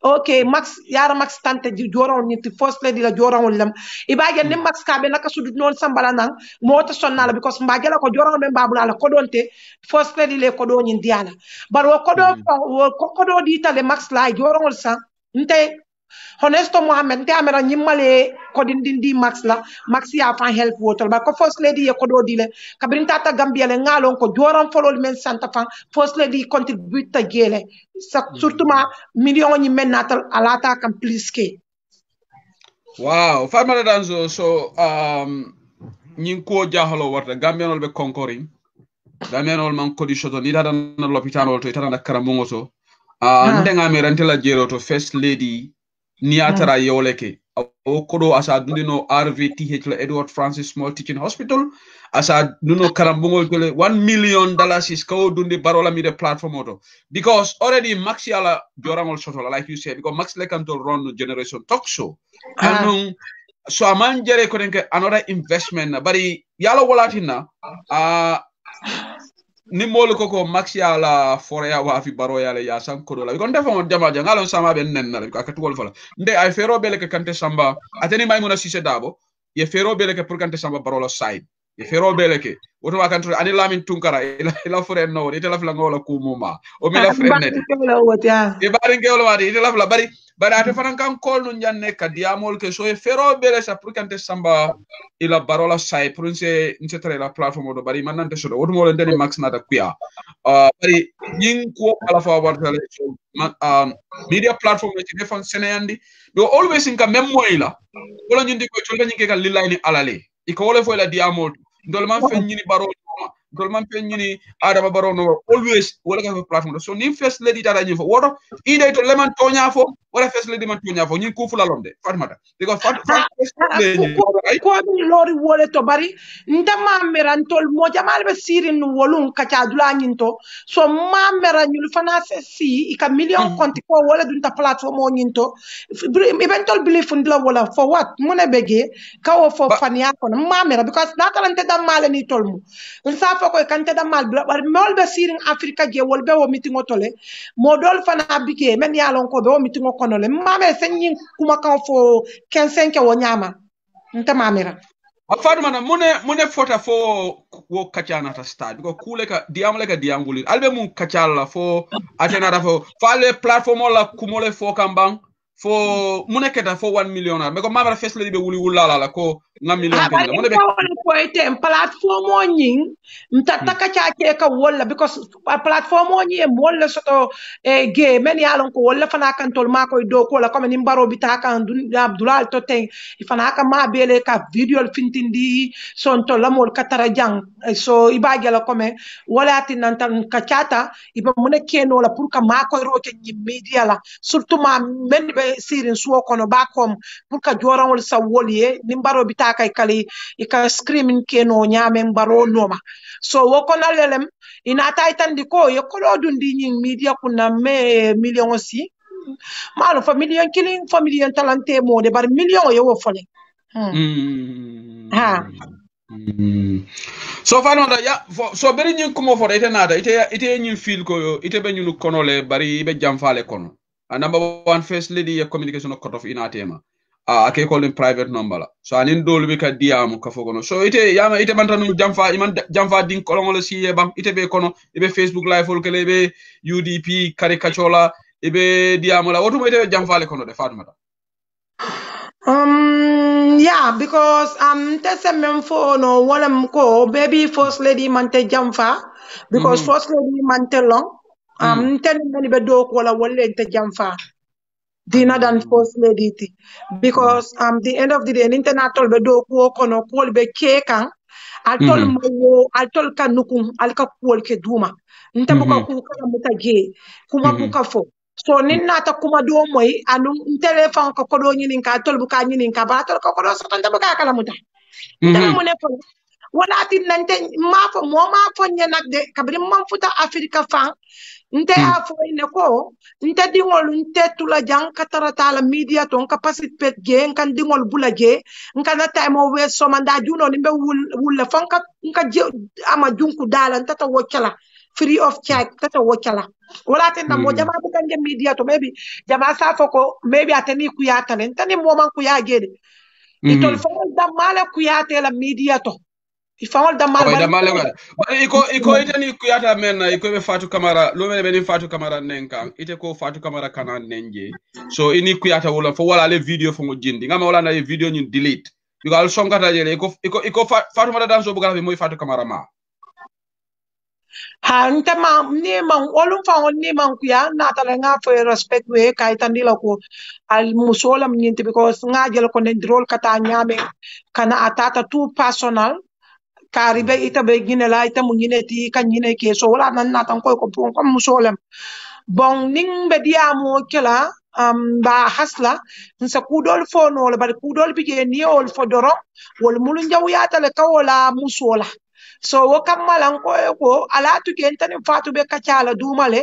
okay max yara max tante di joron ni first lady la joron wolam e ba yel ni max ka be naka sudut non sambala nang mota sonnala because mba gela ko joron be babula la ko donte first lady le ko do nyin diala bar wo ko do di tale max la joron wol sang nte honesto Mohammed te amera nyimale ko di max la max ya fa help wotol ba ko first lady e ko do dile kabrin tata gambia le ngalon ko joram folol men santa fan first lady contribute ta gele surtout ma million ni men natal alata kam plus ke wow farmala danzo so nyin ko jahalo warta gambianol be conquering gambianol man ko di shoto ni dada na l'hôpital to itana karamongo to ndenga me rantela jero to first lady niatara yoleke o kodo asa dundino RVTH la Edward Francis Small Teaching Hospital asa duno karambungol tole $1 million is ko dundi barola mi de platform auto because already Max yala jorangol sotola like you said because Max lekam to run generation talk show and so aman jere ko denke another investment bari yala walatina ni molu koko Max yala forea wa fi baro yala ya san kodo la kon defon jama ngalon sama ben nen na ko akatu wol fala nde ay fero bele ke kante samba ateni maymuna sise dabo ye fero bele ke pour kante samba baro la side ye fero bele ke woto wakanto ani lamin tunkara ila fore no ite la fla ngola ku muma o mi la frennet e bari ngewlo wadi ite la fla bari ate fanan kan kol no nyanne ka diamol ke so e fero bele sa pour kante samba ila barola sai pour nse tre la plateforme do bari manante so woto mo ndeni max nata kuya bari yin ko ala fa wartale so media platform e defan seneyandi do always inka memoyla wala nyindi ko tolbe nyike ka lillahi ni alale iko wala fo la diamol dol man fen nyini baro dol man fen nyini adama baro no always wala ka platform so ni first lady tata nyifo woto ide to leman tonya fo wala first lady man tonya fo nyin ku fula lomde fatmata because ko lori wole to bari ndama merantol mo jamal be sirin wolun kacha dula nyinto so ma mera nyul fana se si ika million konti ko wala dunta platform o nyinto eventual belief ndla wala for what mona bege kawo fo fania ko ma mera because nakalante dam male ni tolmu sa fa ko kante dam mal bar mol be sirin afrika je wol be wo mitingo tole modol fana bige men yalon ko be wo mitingo konole ma me senyin kuma kan fo 15 ke wo nyama nta mamira Fatuma na mune fota fo wo kachana ta start because kule ka diamole ka dianguli albe mun kachala fo atena fo fale platform la kumole fo kambang fo mune keta fo 1 million me ko mamara first lady be wuli wulala la ko na million kenya mune be ko ite platform o nyin mtata kacha ka wala because platform o nyi wala soto ge men yalon ko wala fana kan tol ma koy do ko la comme ni mbaro bita kan Abdullah to ten fana ka ma bele ka video fintindi son to lamol katara jang so ibage la comme wala tin tan kachata iba mune keno la pour ka ma koy roke ni media la surtout ma men be sirin suwo kono ba kom pour ka jorawol sa woliye ni mbaro bita kay kali ika screaming keno nyame mbaro noma so woko na lelem ina taitandi ko ye ko dundi ni media kuna me million aussi malo fa million killing fa million talante mo de bar million yo wo fole so fano da ya so beri nyin kumo fo ite nada ite nyin feel ko ite be nyunu kono le bari be jamfale kono number one first lady communication cut off ina tema ake call in private number la so anin dolu be ka diamu ka fogono so ite yama ite man tanu jamfa iman jamfa din kolongo le siye bam ite be kono ibe Facebook live ol kele be UDP caricature ibe diamu la wotu ite jamfa le kono de Fatumata yeah, because tese mem for no wala ko baby first lady mante jamfa because first lady mante long ten many be do ko wala wolle te jamfa dina than first lady ti because the end of the day international be do ko kono ko be kekan altol mawo altol kanukun alka ko ke duma nta buka ku kala mutaje kuma buka fo so nin nata kuma do moy anu téléphone ko kodo nyinin ka tol buka nyinin ka ba tol ko kodo so tan buka kala muta tan mu ne ko wala tin nante ma fo mo ma fo nyenak de kabri mam futa afrika fa nte a fo ne ko nte dingol nte tula jang katarata la media ton capacité ge kan dingol bula ge nkana time we so manda juno ni be wul fanka nka ama junku dalan tata wocala free of charge tata wocala wala tin mo jama bu kan media to maybe jama sa foko maybe atani ku ya talen tani mo man ku ya gede itol fo da mala ku ya la media to ifawol da mala bari iko itani ku yata men iko be Fatou Camara lo mele be Fatou Camara nenkan ite ko Fatou Camara kana nenje so ini ku yata wala fo wala le video fo mo jindi ngama wala na video ñu delete you gal sonkata jele iko Fatou Camara dan so bu gala moy Fatou Camara ma ha ntama ni man olum fa ni man ku ya na tala nga fo respect we kay tandila ko al musolam nyinti because nga jël ko ne drôle kata nyame kana atata tout personal karibe ita be gine la ita mu nyine ti kan nyine ke so wala nan na tan ko pon ko musolem bon ning be diamo kala ba hasla nsa kudol fo no le bar kudol bi ge ni ol fo doro wol mulu njaw yata le kawola musola so wo kammalan ko ala tu gen tan fatu be kacala dumale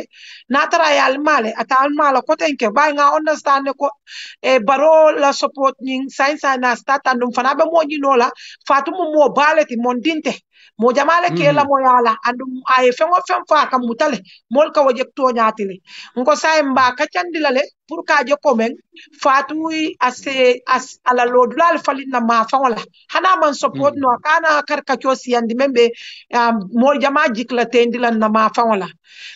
natara yal male atal mala ko tenke bay nga understand ko e baro la support ning science na start andum fana be mo nyinola fatu mo baleti mon dinte mo jamale ke la mo yala andum ay fengo fem fa kam mutale mol ka wajek to nyaatile ngo say mba kacandilale pour ka je komen fatu as ala lodulal falina ma fawala hana man support no kana karkacho siyandi membe mol jama jikla tendilan na ma fawala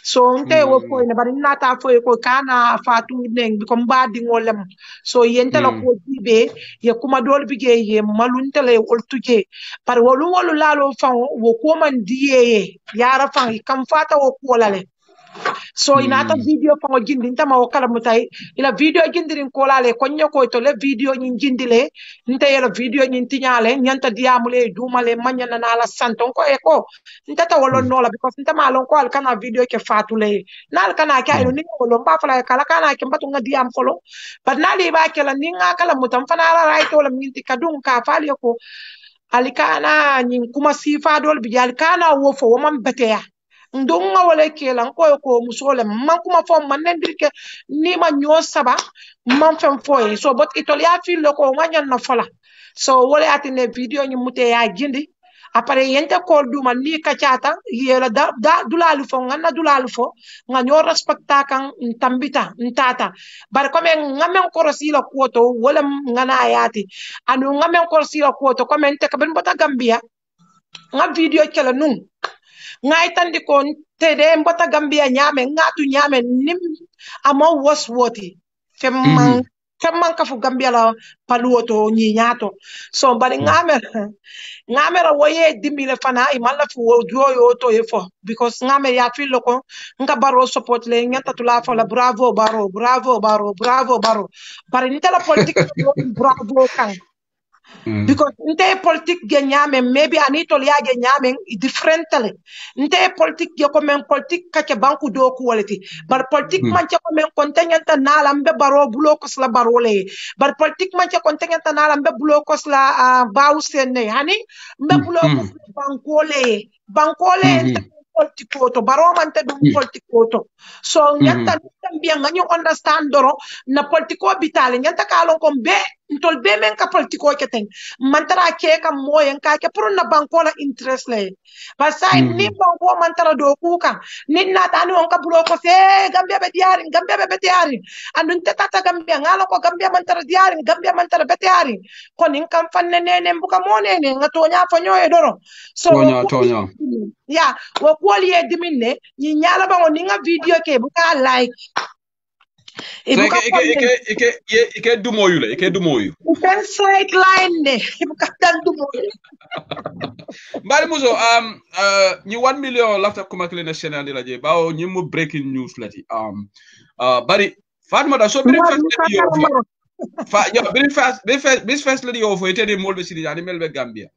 so nte wo ko ne bari nata fo ko kana fatu neng bi ko mbadi ngolem so yente la ko jibe ye kuma dol bige ye maluntele oltuje par wolu wolu lalo fan wo ko man diye yara fan kam fata wo ko lale so inata video fango jindi ntama wo kala mutai ila video jindirin ko lale ko nyoko to le video nyin jindile nte yela video nyin tinyale nyanta diamule dumale manyana na la santon ko e ko ntata wolon nola because ntama lon ko al kana video ke fatule nal kana ka ino ni wolon ba fala kala kana ke mbatu nga diam folo but nali ba ke la ninga kala mutam fana la right wala minti kadun ka fali ko alikana nyin kuma sifa dol bi alikana wo fo man beteya ndonga wala kelan ko musole man kuma fo man nendirke ni ma nyo saba man fem foy so but itolia fil ko wanyan na fola so wala atine video ni mute ya jindi apare yente ko duma ni kachata yela da dulalu fo ngana dulalu fo nga nyo respecta kan tambita ntata bar ko men ngamen ko rasila ko to wala ngana ayati anu ngamen ko rasila ko to ko men te kabin bota gambia nga video kala nun ngai tandi ko tede mbota gambia nyame ngatu nyame nim ama was woti femman ka fu gambia la paluoto nyi nyato so bari ngamera woye dimile fana imalla fu joyo to yefo because ngame ya filo ko nga baro support le nyata tula fo la bravo baro bari nitala politique bravo kan because nte politique ge nyame maybe anito liage nyame differently nte politique ge ko men politique ka ke banku do ko walati bar politique man ce ko men kontenyanta nala mbe baro bulo ko sla barole bar politique man ce kontenyanta nala mbe bulo ko sla bawsene hani mbe bulo ko bankole politiko to baro man te dum politiko to so nyanta mbia nga ñu understand doro na politiko bitale nyanta kalon ko be ntol be men ka politiko ke ten mantara ke kam moyen ka ke pour na banko la interest le basa ni banko mantara do kuka ni na tani on ka bulo ko se Gambia be diari andun tata Gambia ngalo ko Gambia mantara diari Gambia mantara be diari ko nin kam fanne nene mbuka monene ngato nya fanyo e doro so tonya ya wo kwali e diminne ni nyala bango ninga video ke buka like ike dumoyu le ike dumoyu kan side line ne buka dan dumoyu mbali muso ni 1 million lafta kuma kile na channel de la je bawo ni mu breaking news lati bari Fatma da so birin first lady of etede molbe sidi yani melbe Gambia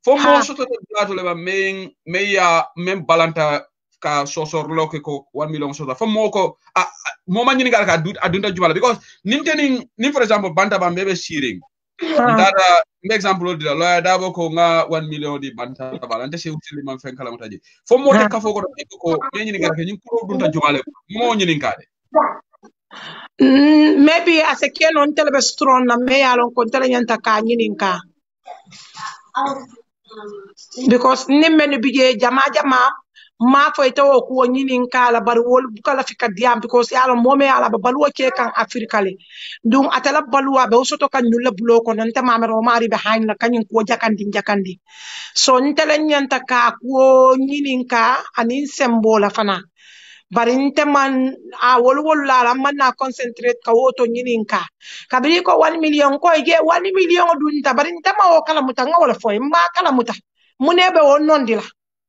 fo mo soto de plato le ba men balanta ka sosor loke ko 1 million soto fo mo ko mo ma nyini ka adunta jumala because nin for example banta ba mbebe siring dada example de la dabo ko nga 1 million di banta balanta se utili man fen kala mutaji fo mo te ka fo ko nyini ka nyin ko dunta jumala mo nyini ka de maybe as a kid on telebe strong na me alon ko tele nyanta ka nyinin ka because nimmenu bije jama ma fo ito ko nyinin ka la bar wol bukala fika diam because yalo mome ala baluwa ke kan afrika le dum atala baluwa be soto kan nyulla bulo ko non ta mamero mari be hayn la kanyin ko jakandi so ntele nyanta ka ko nyinin ka anin sembola fana bari nte man wol la man na concentrate ka woto nyinin ka kabiri ko 1 million ko ige 1 million dunta bari nte ma o kala muta ngawala fo ma kala muta munebe won nondila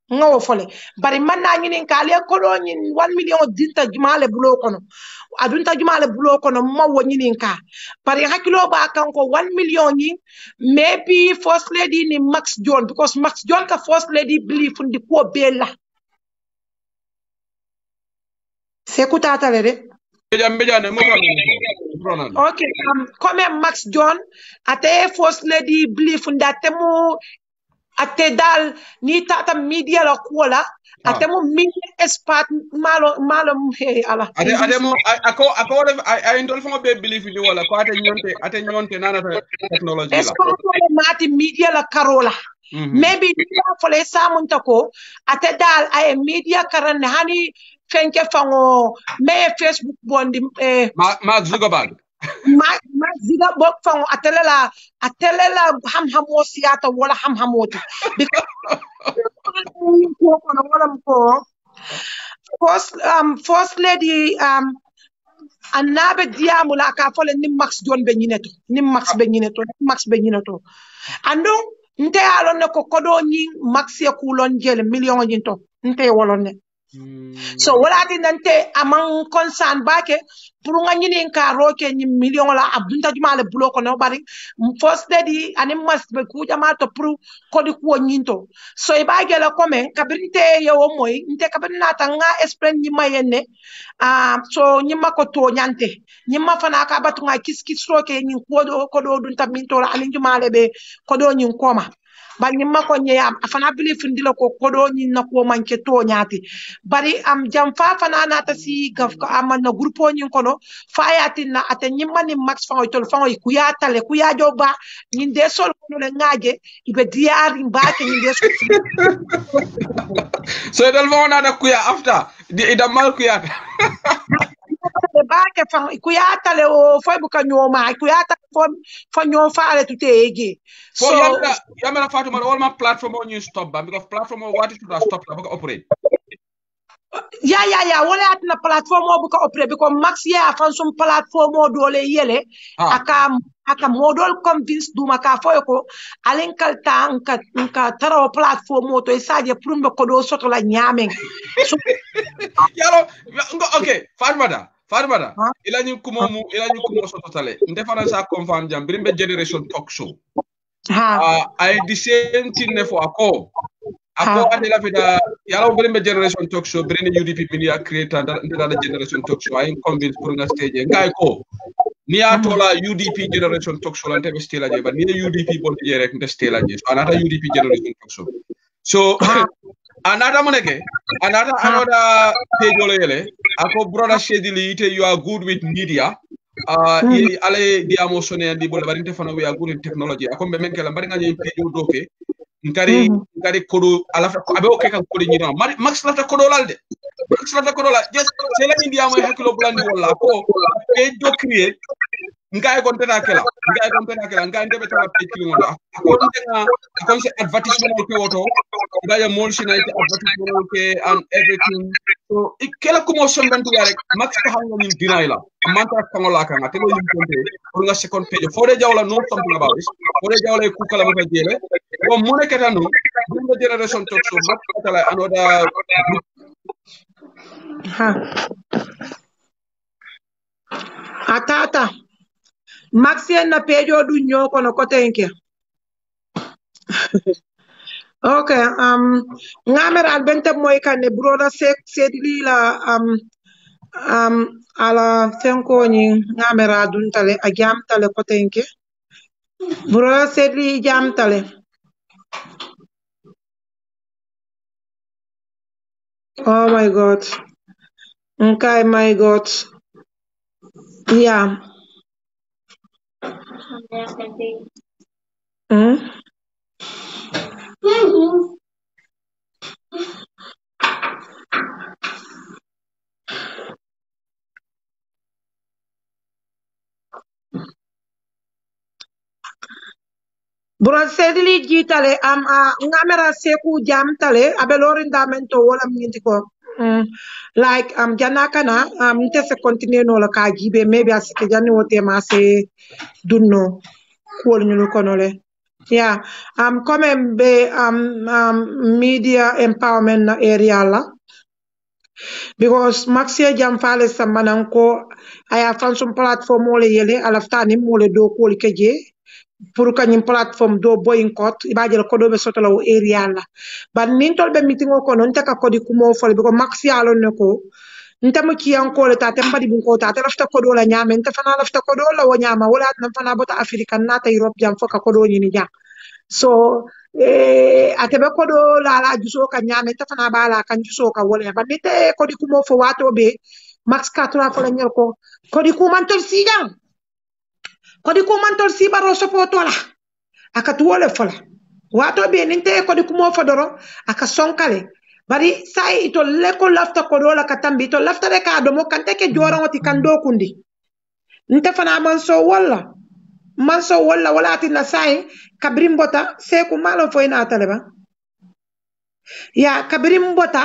ngawo fole bari man na nyinin ka le ko do nyin 1 million dinta jumale bulo kono adunta jumale bulo kono ma wo nyinin ka bari hakilo ba kan ko 1 million ni maybe first lady ni Max John because Max John ka first lady believe ndi ko bella sekutata le de okay comme Max John ate first lady believe ndatemu ate dal ni tata media la kuola ate mo media expert malo he ala ate mo ako I indol fo be believe ni wala ko ate nyonte nana technology la expert mati media la karola maybe ni fo le samunta ko ate dal ay media karan hani fenke fango me Facebook bondi Mark Zuckerberg ma ziga bok fango atelela ham wosiata wala ham hamoti because first lady annabe diamula ka fole ni Max John be nyineto ando nte alon ko kodo nyi Max ya kulon jele million nyinto nte wolone so wala di nante amang concern bake pour nga nyini ka roke ni million la abdunta jumale bulo ko no bari first lady ani mas be ku jama to pour ko di ko nyinto so e bage la komen kabirite yo moy nte kabirina tanga explain ni mayenne so nyima ko to nyante nyima fana ka batu nga kis roke ni ko do dunta minto la ani jumale be ko do nyin koma bal nyima ko nyam afana believe ndila ko kodo nyin na ko manke to nyaati bari am jam fa fana nata si gaf ko am na groupe nyin kono fayatin na ate nyima ni Max fa tol fa ku ya tale ku ya joba nyin de sol ko le ngaaje ibe diar mbake nyin de so dal mo na da ku ya after di ida mal ku ya bake fa ku ya tale o fo bu ka nyoma ku ya tale fo nyo faale tutege so yamena Fatuma all my platform on you stop ba because platform what should I stop ba operate ya wala atna platform bu ka operate because Max ya fansum platform dole yele aka model convince duma ka foy ko alen kalta nka taro platform to isaje prumbe ko do soto la nyamen yalo okay Fatuma ila ñu kumo soto tale ndefana sa confirm jam birimbe generation talk show I the same thing ne for ako adela fida yalo birimbe generation talk show birimbe UDP media creator da generation talk show I convince pour nga stage ngay ko ni atola UDP generation talk show lante be stela je ba ni UDP bon je rek nde stela je so anata UDP generation talk show so another page ole yele ako brother Shedili you are good with media ale diamo sone andi bola barinte fana we aguri technology akombe menkela bari nga nyimpe doke ngari kodo ala fa abe o kan kodo nyina max la ta kodo lalde max la ta kodo la just c'est la diamo hakilo blandi wala ko e do créer ngai kon tena kela ngai ndebe tala peki ngoda ko ndenga kon se advertisement ko woto ngaya mol sinaiti advertisement ke and everything so ikela ko mo sombantu ya rek max ko hanga min dinaila amanta kangola kan atelo lim konte pour nga second page fode jawla no something about this fode jawla ku kala ma jele ko mo nekata no the generation talk so max tala another Atata Maxien na pejo du nyo kono kotenke. Okay, ngamer albente moy kane broda sedli la ala tenko ni ngamer adun tale a jam tale kotenke. Broda sedli jam tale. Oh my god. Okay, my god. Yeah. Bro sedili jitale ngamera seku jam tale abelorin damento wala minti ko like janakana mte se continue no la ka jibe maybe asike jani wote ma se dunno ko ñu ko nole yeah comme be media empowerment na area la because maxia jam fale samanan ko aya fansum platform wala yele alaftani mole do ko keje pour kanyim platform do boycott ibajel ko do be sotala o area la ban nin tolbe meeting o kono ntaka ko di kumo fol be ko maxi alon ne ko ntama kiyan ko le ta tembadi bun ko ta lafta ko do la nyame nta fana lafta ko do la wo nyama wala nan fana bota african nata europe jam foka ko do nyini ja so atebe ko do la juso ka nyame nta fana bala kan juso ka wala ban nite ko di kumo fo wato be max 4 fo la nyel ko di kuman tol sijan kodi ko mantol sibaro sopotola aka tuwole fola wato be ninte kodi kumo fodoro aka sonkale bari sai ito leko lafta kodola katambi ito lafta de ka domo kante ke joranoti kando kundi nte fana manso walla wala atina sai kabrim bota seku malo fo ina taleba ya kabrim bota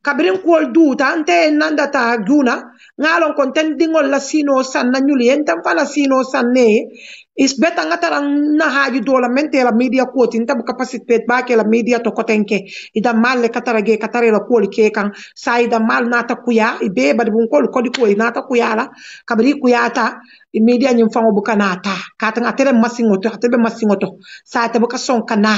kabrin kuol duta nte nanda ta guna ngalon konten dingol la sino san na nyuli entam fala sino san ne is beta ngatara na haji dola mente la media quote inta capacity ba ke la media to kotenke ida mal le katare la kuol ke kan sa ida mal nata kuya ibe bad bun kol kodi ko nata kuya la kabri kuyata media nyim fango bukanata kata ngatere masingoto sa te buka son kana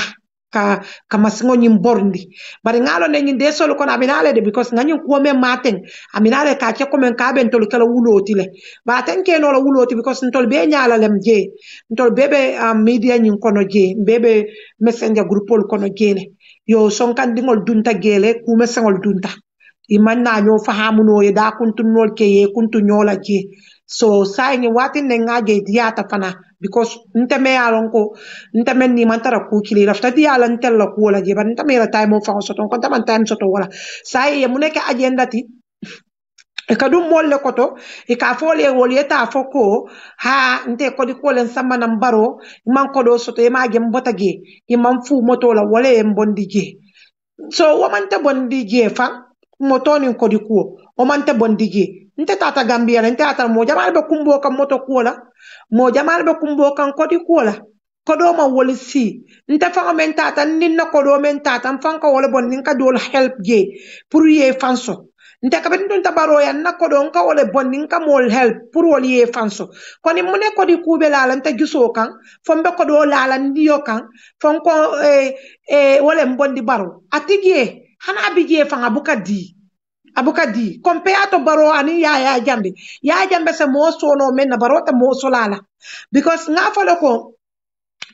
ka masingo nyim borndi bari ngalo ne nyinde solo kono aminale de because nganyum ko men maten aminale ka ke ko men ka ben tol kala wuloti le ba ten ke no la wuloti because ntol be nyaala lem je ntol bebe media nyin kono je bebe messenger groupol kono jele yo son kan dingol dunta gele ku mesengol dunta iman na nyo fahamuno ye da kuntu nol ke ye kuntu nyola je so sai ni watin ne ngaje diata fana because nteme alon ko nteme ni mantara ku kili rafta di ala ntella ku wala je ban ntame la time fa soto ko taman time soto wala sai ye muneke agenda ti e kadum molle koto e ka fole wolieta foko ha nte ko di ko len sama nam baro man ko do soto e ma gem botage e man fu moto la wala e bondi je so woman ta bondi je fa motoni ko di ko o man ta bondi je nte tata gambia nte tata mo jamal be kumbo kam moto ko la mo jamal be kumbo kan ko di ko la kodo ma woli si nte fa men tata ninna kodo men tata fan ka wala bon ninka dol help je pour ye fanso nte ka ben ta baro ya na kodo nka wala bon ninka mol help pour woli ye fanso koni mune ko di kube la nte juso kan fombe kodo la ndiyo kan fon ko wala mbondi baro atige hana abije fa abukadi compare to baro ani ya jambe se mo sono men na baro ta mo solala because nga falo ko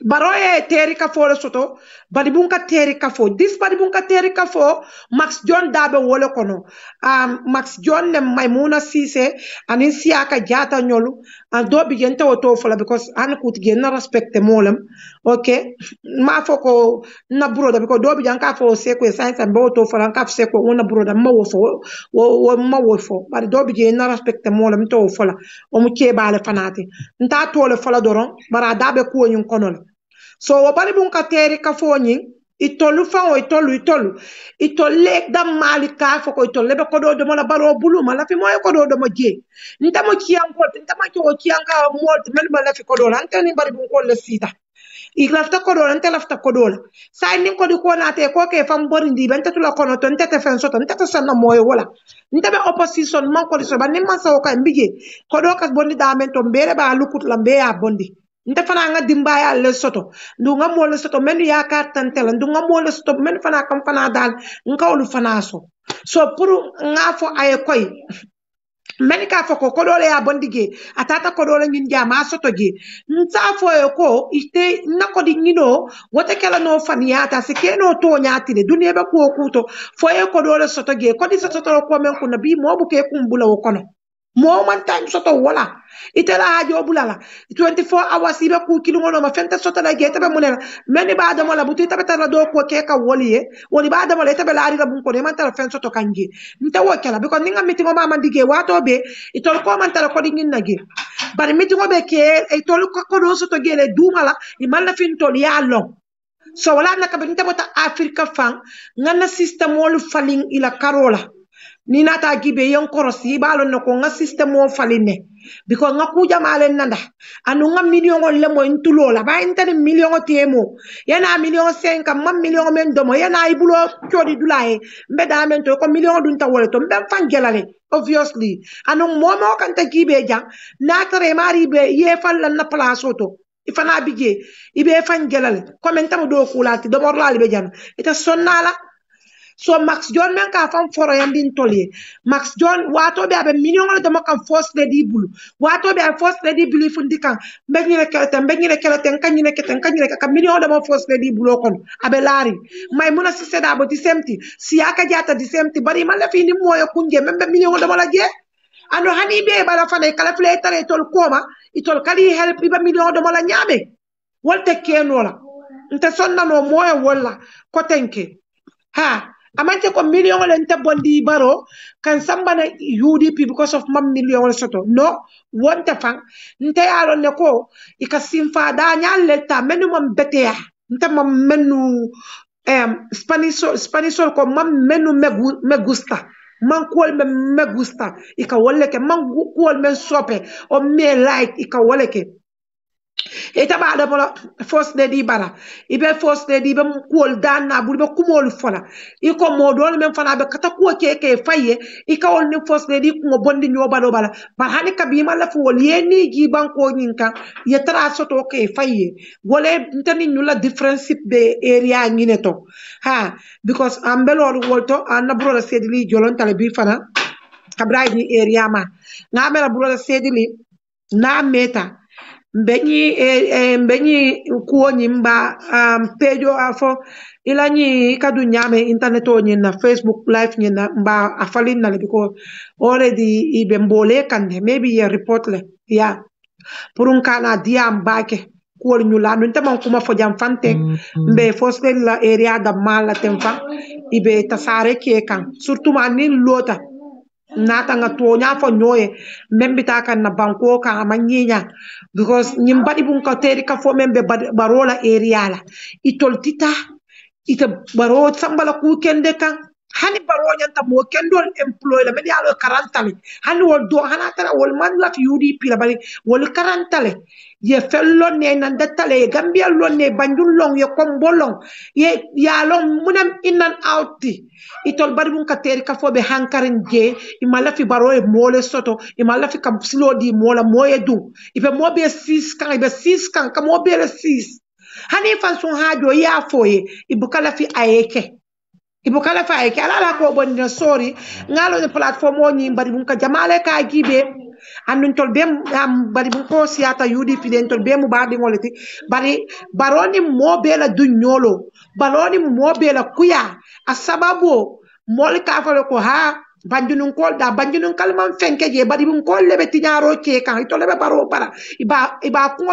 baro e teri ka fo soto badi bunka teri ka fo this badi bunka teri ka fo Max John dabe wole kono Max John ne Maimuna Sise ani siaka jata nyolu and do begin to fola because an kut gen na respect molam okay ma foko na broda because do bi janka fo se ko science and bo to fola ka se ko wona broda ma wo fo wo ma wo fo but do bi gen na respect molam to fola o mu ke bale fanati nta to le fola doron bara dabe ko nyun konol so wo bari bun ka teri ka fo nyin itolu fa o itolu lek dam malika fo ko itolu be ko do mo la baro bulu mala fi moy ko do mo je nta mo kiyan ko nta ma ko kiyan ka mo men ma la fi ko do anta ni bari bun ko le sita iglafta ko do anta lafta ko do sa ni ko di ko na te ko ke fam bori ndi ben tatula ko no ton tete fen so ton tete sanna moy wala nta be opposition man ko so ba ni man sa ko mbije ko do kas bondi da men to mbere ba lukut la mbe ya bondi nte fana nga dimbaya le soto ndu nga mo le soto men ya kartantela ndu nga mo le soto men fana kam fana dal ngawlu fana so pour nga fo ay koy men ka fo ko dole ya bondige atata ko dole ngin jama soto gi nta fo e ko ite nako di ngino wote kala no faniata se ke no to nyaati de duniya be ko kuto fo e ko dole soto gi ko di soto ko men ko nabi mo bu ke kumbula wo kono mo man time soto wala itela hajo bulala 24 hours ibe ku kilo ngono ma fenta soto la geta be munela meni ba da mola buti tabe tara do ko ke ka woli ba da mola tabe la ari bun ko ne man tara fen soto kangi nta wokela because ninga mitingo ma man dige wato be itol ko man tara ko dingin nagi bari mitingo be ke itol ko do soto gele dumala i man la fin tol ya long so wala na ka be nta bota africa fan ngana system wolu falling ila karola ni nata gibe yon korosi balon no ko nga system o faline because nga kuja malen nanda anu nga million le mo intulola ba intane million temo yana million 5 mam million men domo yana ibulo chodi dulaye mbeda men to ko million dun ta wole to mbem fangelale obviously anu momo kan ta gibe jang na tare mari be ye fallan na place auto ifana bije ibe fangelale commentam do kulati do morlali be jam ita sonnala so Max John men ka fam foro yandin tolye Max John wato be abe million wala dama kan first lady bulu wato be first lady bulu fundi kan mbegni le kelete kanyi le ka million dama first lady bulu kon abe lari may muna si seda bo di semti si aka jata di semti bari man la fi ni moyo kunje membe million dama la je ando hani be bala fane kala fle tare tol koma itol kali help iba million dama la nyabe wolte kenola nte sonna no moyo wala ko tenke ha amante ko million lente bondi baro kan sambana UDP because of mam million soto no wonte fan nte yalo ne ko ikasimfa da nyalle ta menu mam betea nte mam menu Spanish ko mam menu me gusta man kuol me gusta ika wolle ke man kuol men sope o me like ika wolle ke eta ba da bola first lady bara ibe first lady be kuol dan na bul be kumol fola iko modol men fana be kata ko ke faye ika wol ni first lady ko bondi nyoba do bala ba hani kabima la fu wol yeni gi banko nyinka ye tra soto ke faye wole ntani nyula difference be area ngine to ha because ambelo wolto anna brother sedili jolon tale bi fana kabrai ni area ma ngamela brother sedili na meta mbenyi kuonyi mba pejo afo ila nyi kadu nyame internet o nyi na Facebook live nyi na mba afalin na because already ibe mbole kande maybe ye report le ya purun kana dia mbake kuol nyula nunta man kuma fo jam fante mbe fosle la area da mala temfa ibe tasare ke kan surtout manin lota nata nga to nya fo nyoye membita kan na banko ka amanyinya because nyimbadi bun ka teri ka fo membe barola area la itol tita ita baro sambala ku kende kan hani baro nyanta mo kendol employ la media lo karantale hani wol do hana tara wol man la UDP la bari wol karantale ye fello ne nan datale gambia lo ne banjul long ye kombolong ye ya long munam inan outi itol bari bun ka teri ka fo be hankarin je imala fi baro e mole soto imala fi kam slo di mola moye du ibe mo be 6 kan ibe 6 kan ka mo be le 6 hani fan sun hajo ya foye ibukala fi ayeke ibukala fi ayeke ala ko bonni sorry ngalo de platform o nyi bari bun ka jamale ka gibe andun tol bem bari bun ko siata UDP den tol bem baadi ngolati bari baroni mo be la dunyolo baroni mo be la kuya asababo mol ka fa ko ha banjunun kol da banjunun kalman fenke je badi bun kol lebe tinyaro ke kan ito lebe baro bara iba ko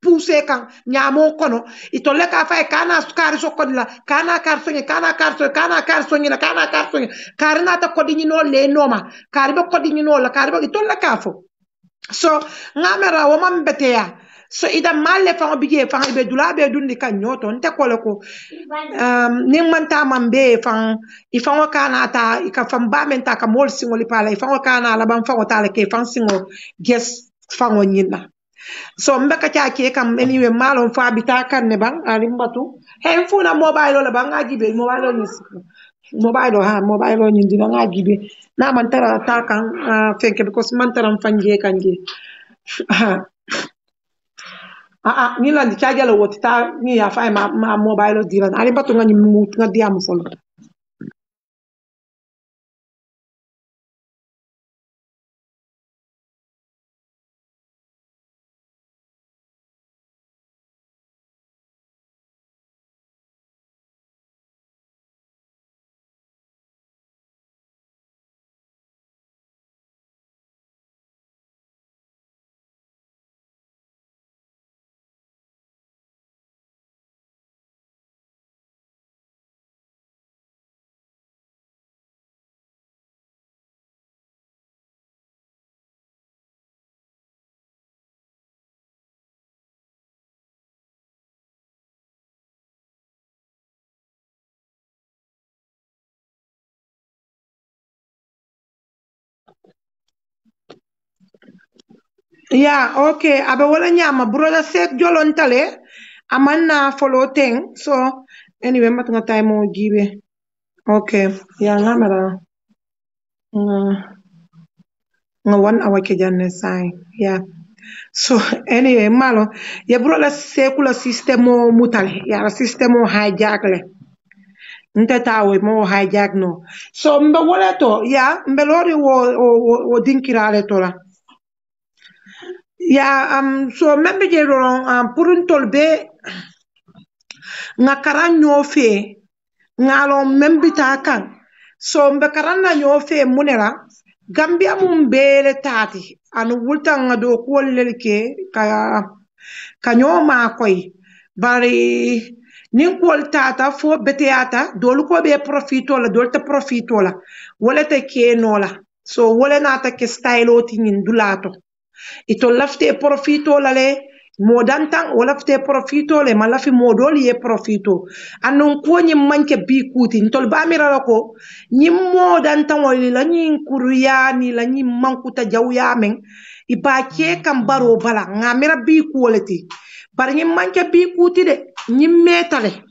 poussé kan nyamo kono ito le ka fa kana skari so kodla kana karsonya kana karsonya karna ta kodini no le noma karibe kodini no la karibe ito la kafo so ngamera wo man beteya so ida malle fa bije fa be dula be dundi kan nyoto nte ko ning man ta man be fa ifan kana ta ika fam ba men ta ka mol singoli pala ifan kana la ban fa ta ke fan singo ges fa nyina so mbeka cha ke kam anyway malon fa bita kan ne bang alimbatu hen funa mobile la bang ajibe mobile ni mobile ni dina ngajibe na man tara ta kan fenke because man taram fanje kanje ni la di charge la wotita ni ya fa ma mobile dira alimbatu ngani mut ngadi am folo yeah, okay. Abe wala nyama brother set jolon tale amanna follow thing. So anyway, matanga time mo gibe. Okay. Yeah, ngamera. Nga 1 hour ke janne sai. Yeah. So anyway, malo ya brother sekula system mo mutale. Ya system mo hijack le. Nte tawe mo hijack no. So mbe wala to, yeah, mbe lori wo dinkirale to la. Ya so membe je ron purun tolbe nga karan nyofe ngalo membita kan so mbe karan na nyofe munera gambia mum bele tati anu wulta nga do ko lelke ka nyoma koy bari nin kol tata fo beteata dolu ko be profito la dolta profito la wala te kenola so wala nata ke style oti nin dulato ito lafte profito la le modantan o lafte profito le malafi modol ye profito anon ko nyi manke bi kuti ntol bamira ko nyi modantan wali la nyi kuruya ni la nyi mankuta jawya men iba ke kam baro bala ngamira bi kuoleti bar nyi manke bi kuti de nyi metale